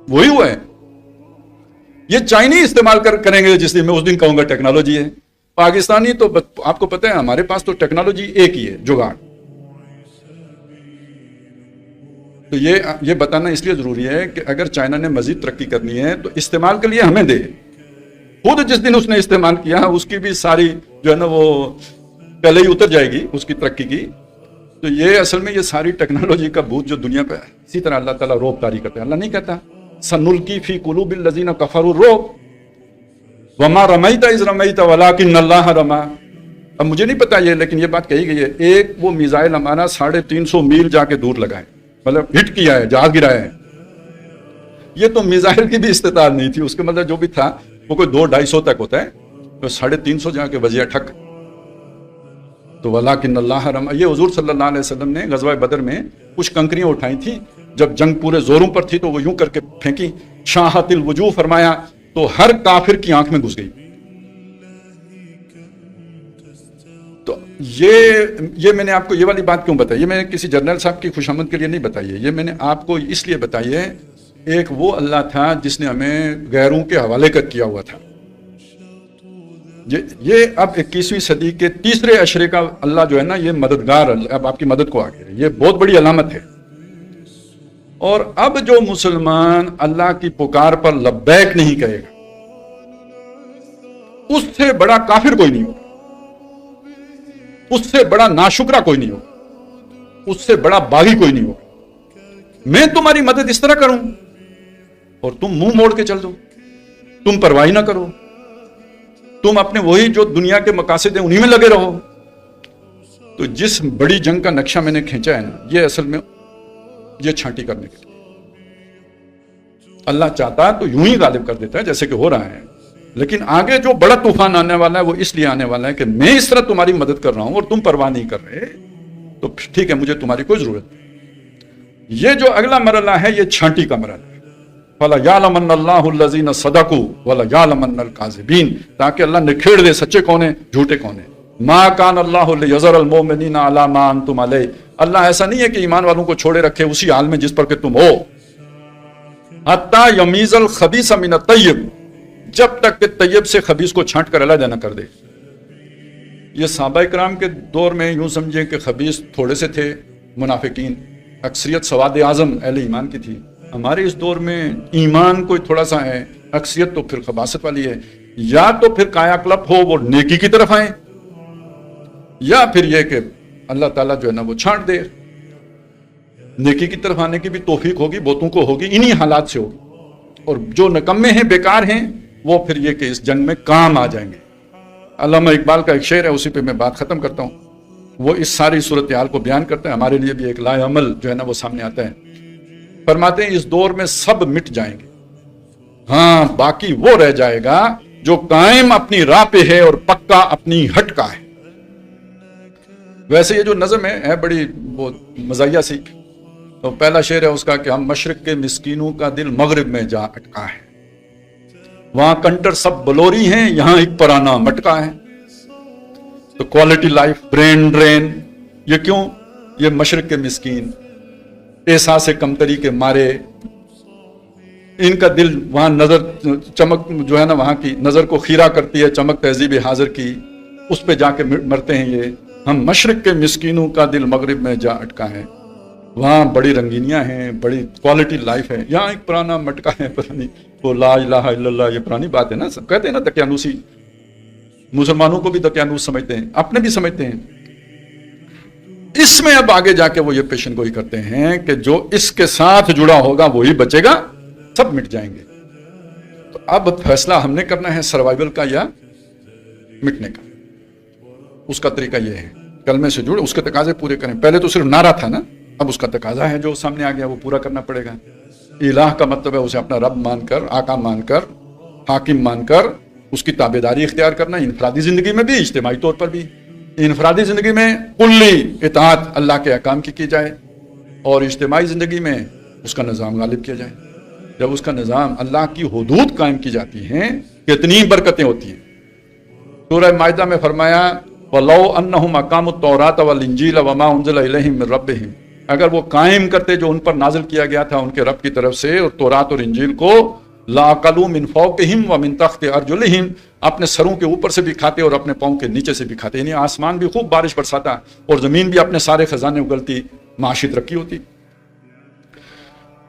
وہی ہوا ہے۔ یہ چائنی استعمال کریں گے جس دن میں اس دن کہوں گا ٹیکنالوجی ہے۔ پاکستانی تو آپ کو پتہ ہے ہمارے پاس تو ٹیکنالوجی ایک ہی ہے، جگاڑ۔ تو یہ بتانا اس لیے ضروری ہے کہ اگر چائنا نے مزید ترقی کرنی ہے تو استعمال کے لیے ہمیں دے۔ خود جس دن اس نے استعمال کیا اس کی بھی ساری جو ہے نا وہ پہلے ہی اتر جائے گی اس کی ترقی کی۔ تو یہ اصل میں یہ ساری ٹیکنالوجی کا بھوت جو دنیا پہ ہے، اسی طرح اللہ تعالیٰ رعب طاری کرتا ہے۔ اللہ نہیں کہتا سنلقی فی قلوب الذین کفروا الرعب وما رمیت اذ رمیت ولکن اللہ رمی۔ اب مجھے نہیں پتا یہ، لیکن یہ بات کہی گئی ہے، ایک وہ میزائل ہمارا 350 میل جا کے دور لگا ہے، مطلب ہٹ کیا ہے، جہاز گرایا ہے۔ یہ تو میزائل کی بھی استطاعت نہیں تھی، اس کے مطلب جو بھی تھا وہ کوئی 200-250 تک ہوتا ہے، تو 350 جا کے بجیا ٹھک۔ تو ولیکن اللہ رمی، یہ حضور صلی اللہ علیہ وسلم نے غزوہ بدر میں کچھ کنکریاں اٹھائی تھیں، جب جنگ پورے زوروں پر تھی تو وہ یوں کر کے پھینکی، شاہت الوجوہ فرمایا تو ہر کافر کی آنکھ میں گھس گئی۔ تو یہ میں نے آپ کو یہ والی بات کیوں بتائی؟ یہ میں نے کسی جنرل صاحب کی خوشامد کے لیے نہیں بتائی ہے، یہ میں نے آپ کو اس لیے بتائی ہے، ایک وہ اللہ تھا جس نے ہمیں غیروں کے حوالے کیا ہوا تھا۔ یہ اب 21ویں صدی کے تیسرے عشرے کا اللہ جو ہے نا یہ مددگار اب آپ کی مدد کو آ گیا، یہ بہت بڑی علامت ہے۔ اور اب جو مسلمان اللہ کی پکار پر لبیک نہیں کہے گا، اس سے بڑا کافر کوئی نہیں ہوگا، اس سے بڑا ناشکرا کوئی نہیں ہوگا، اس سے بڑا باغی کوئی نہیں ہوگا۔ میں تمہاری مدد اس طرح کروں اور تم منہ موڑ کے چل دو، تم پرواہ نہ کرو، تم اپنے وہی جو دنیا کے مقاصد ہیں انہی میں لگے رہو۔ تو جس بڑی جنگ کا نقشہ میں نے کھینچا ہے نا، یہ اصل میں یہ چھانٹی کرنے کے لیے اللہ چاہتا تو یوں ہی غالب کر دیتا ہے جیسے کہ ہو رہا ہے، لیکن آگے جو بڑا طوفان آنے والا ہے وہ اس لیے آنے والا ہے کہ میں اس طرح تمہاری مدد کر رہا ہوں اور تم پرواہ نہیں کر رہے، تو ٹھیک ہے مجھے تمہاری کوئی ضرورت نہیں۔ یہ جو اگلا مرحلہ ہے یہ چھانٹی کا مرحلہ ہے، فَلَيَعْلَمَنَّ اللَّهُ الَّذِينَ صَدَقُوا وَلَيَعْلَمَنَّ الْكَاذِبِينَ، تاکہ اللہ نکھیڑ دے سچے کون ہیں جھوٹے کون ہیں۔ مَا كَانَ اللَّهُ لِيَذَرَ الْمُؤْمِنِينَ عَلَىٰ مَا أَنْتُمْ عَلَيْهِ، اللہ ایسا نہیں ہے کہ ایمان والوں کو چھوڑے رکھے اسی حال میں جس پر کہ تم ہو۔ حَتَّى يَمِيزَ الْخَبِيثَ مِنَ الطَّيِّبِ، جب تک کہ طیب سے خبیث کو چھانٹ کر علیحدہ نہ کر دے۔ یہ صحابہ کرام کے دور میں یوں سمجھیں کہ خبیث تھوڑے سے تھے منافقین، اکثریت سواد اعظم اہل ایمان کی تھی۔ ہمارے اس دور میں ایمان کوئی تھوڑا سا ہے، اکثریت تو پھر خباثت والی ہے۔ یا تو پھر کایا کلپ ہو وہ نیکی کی طرف آئیں، یا پھر یہ کہ اللہ تعالیٰ جو ہے نا وہ چھانٹ دے۔ نیکی کی طرف آنے کی بھی توفیق ہوگی بہتوں کو ہوگی، انہی حالات سے ہوگی، اور جو نکمے ہیں بیکار ہیں وہ پھر یہ کہ اس جنگ میں کام آ جائیں گے۔ علامہ اقبال کا ایک شعر ہے، اسی پہ میں بات ختم کرتا ہوں، وہ اس ساری صورتحال کو بیان کرتا ہے، ہمارے لیے بھی ایک لائے عمل جو ہے نا وہ سامنے آتا ہے۔ فرماتے ہیں اس دور میں سب مٹ جائیں گے، ہاں باقی وہ رہ جائے گا جو قائم اپنی راہ پہ ہے اور پکا اپنی ہٹ کا ہے۔ ویسے یہ جو نظم ہے بڑی وہ مزاحیہ سی، تو پہلا شعر ہے اس کا کہ ہم مشرق کے مسکینوں کا دل مغرب میں جا اٹکا ہے، وہاں کنٹر سب بلوری ہیں یہاں ایک پرانا مٹکا ہے۔ تو کوالٹی لائف، برین ڈرین، یہ کیوں؟ یہ مشرق کے مسکین احساس کمتری کے مارے، ان کا دل وہاں نظر چمک جو ہے نا وہاں کی نظر کو خیرہ کرتی ہے چمک تہذیب حاضر کی، اس پہ جا کے مرتے ہیں یہ۔ ہم مشرق کے مسکینوں کا دل مغرب میں جا اٹکا ہے، وہاں بڑی رنگینیاں ہیں، بڑی کوالٹی لائف ہے، یہاں ایک پرانا مٹکا ہے، پرانی وہ لا الہ الا اللہ، یہ پرانی بات ہے نا، سب کہتے ہیں نا دقیانوسی، مسلمانوں کو بھی دقیانوس سمجھتے ہیں، اپنے بھی سمجھتے ہیں۔ اس میں اب آگے جا کے وہ یہ پیشن گوئی کرتے ہیں کہ جو اس کے ساتھ جڑا ہوگا وہی بچے گا، سب مٹ جائیں گے۔ تو اب فیصلہ ہم نے کرنا ہے سروائیول کا یا مٹنے کا۔ اس کا طریقہ یہ ہے کلمے سے جڑے، اس کے تقاضے پورے کریں۔ پہلے تو صرف نعرہ تھا نا، اب اس کا تقاضا ہے جو سامنے آ گیا وہ پورا کرنا پڑے گا۔ الہ کا مطلب ہے اسے اپنا رب مان کر، آقا مان کر، حاکم مان کر اس کی تابعداری اختیار کرنا، انفرادی زندگی میں بھی اجتماعی طور پر بھی۔ انفرادی زندگی میں کلی اطاعت اللہ کے احکام کی جائے، اور اجتماعی زندگی میں اس کا نظام غالب کیا جائے۔ جب اس کا نظام اللہ کی حدود قائم کی جاتی ہیں کتنی برکتیں ہوتی ہیں۔ سورہ مائدہ میں فرمایا وَلَوْ أَنَّهُمْ أَقَامُوا التَّوْرَاةَ وَالْإِنْجِيلَ وَمَا أُنزِلَ إِلَيْهِم مِّن رَّبِّهِمْ، اگر وہ قائم کرتے جو ان پر نازل کیا گیا تھا ان کے رب کی طرف سے، اور تورات اور انجیل کو، لَأَكَلُوا مِن فَوْقِهِمْ وَمِن تَحْتِ أَرْجُلِهِمْ، اپنے سروں کے اوپر سے بھی کھاتے اور اپنے پاؤں کے نیچے سے بھی کھاتے، یعنی آسمان بھی خوب بارش برساتا اور زمین بھی اپنے سارے خزانے اگلتی، معاشی ترقی ہوتی۔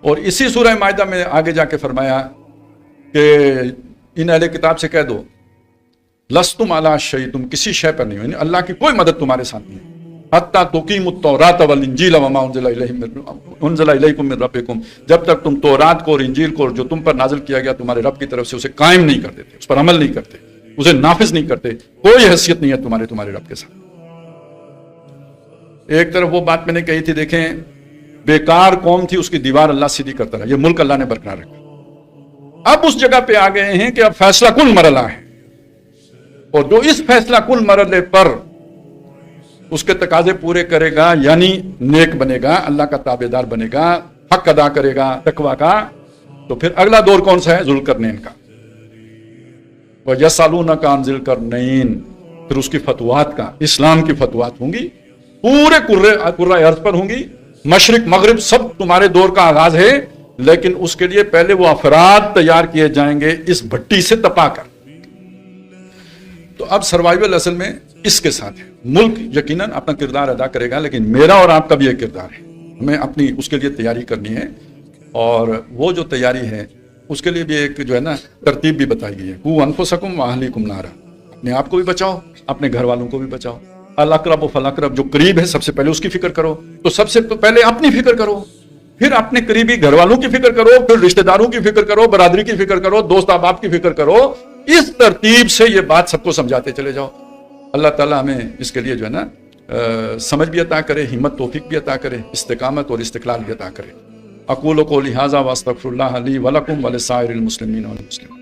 اور اسی سورہ مائدہ میں آگے جا کے فرمایا کہ ان اہل کتاب سے کہہ دو لستم علی شیء، تم کسی شے پر نہیں ہو، یعنی اللہ کی کوئی مدد تمہارے ساتھ نہیں ہے، حتی تقیموا التوراۃ والانجیل وما انزل الیکم من ربکم، جب تک تم تورات کو اور انجیل کو جو تم پر نازل کیا گیا تمہارے رب کی طرف سے اسے قائم نہیں کرتے تھے، اس پر عمل نہیں کرتے، اسے نافذ نہیں کرتے، کوئی حیثیت نہیں ہے تمہارے رب کے ساتھ۔ ایک طرف وہ بات میں نے کہی تھی، دیکھیں بیکار قوم تھی، اس کی دیوار اللہ سیدھی کرتا رہا، یہ ملک اللہ نے برقرار رکھا۔ اب اس جگہ پہ آ گئے ہیں کہ اب فیصلہ کن مرحلہ ہے، اور جو اس فیصلہ کن مرحلے پر اس کے تقاضے پورے کرے گا، یعنی نیک بنے گا، اللہ کا تابعدار بنے گا، حق ادا کرے گا تقویٰ کا، تو پھر اگلا دور کون سا ہے؟ ذوالقرنین کا۔ وَيَسْأَلُونَكَ عَنِ ذِي الْقَرْنَيْنِ، پھر اس کی فتوحات کا، اسلام کی فتوحات ہوں گی، پورے قرۂ ارض پر ہوں گی، مشرق مغرب سب تمہارے دور کا آغاز ہے، لیکن اس کے لیے پہلے وہ افراد تیار کیے جائیں گے اس بھٹی سے تپا کر۔ تو اب سروائیول اصل میں اس کے ساتھ ہے۔ ملک یقیناً اپنا کردار ادا کرے گا، لیکن میرا اور آپ کا بھی ایک کردار ہے، ہمیں اپنی اس کے لیے تیاری کرنی ہے، اور وہ جو تیاری ہے اس کے لیے بھی ایک جو ہے نا ترتیب بھی بتائی گئی ہے، قُوا أَنفُسَكُمْ وَأَهْلِيكُمْ نَارًا، اپنے آپ کو بھی بچاؤ، اپنے گھر والوں کو بھی بچاؤ۔ الاقرب فالاقرب، جو قریب ہے سب سے پہلے اس کی فکر کرو، تو سب سے پہلے اپنی فکر کرو، پھر اپنے قریبی گھر والوں کی فکر کرو، پھر رشتہ داروں کی فکر کرو، برادری کی فکر کرو، دوست احباب کی فکر کرو۔ اس ترتیب سے یہ بات سب کو سمجھاتے چلے جاؤ۔ اللہ تعالیٰ ہمیں اس کے لیے جو ہے نا سمجھ بھی عطا کرے، ہمت توفیق بھی عطا کرے، استقامت اور استقلال بھی عطا کرے۔ اقول قولی ھذا واستغفر اللہ لی ولکم ولسائر المسلمین والمسلمات۔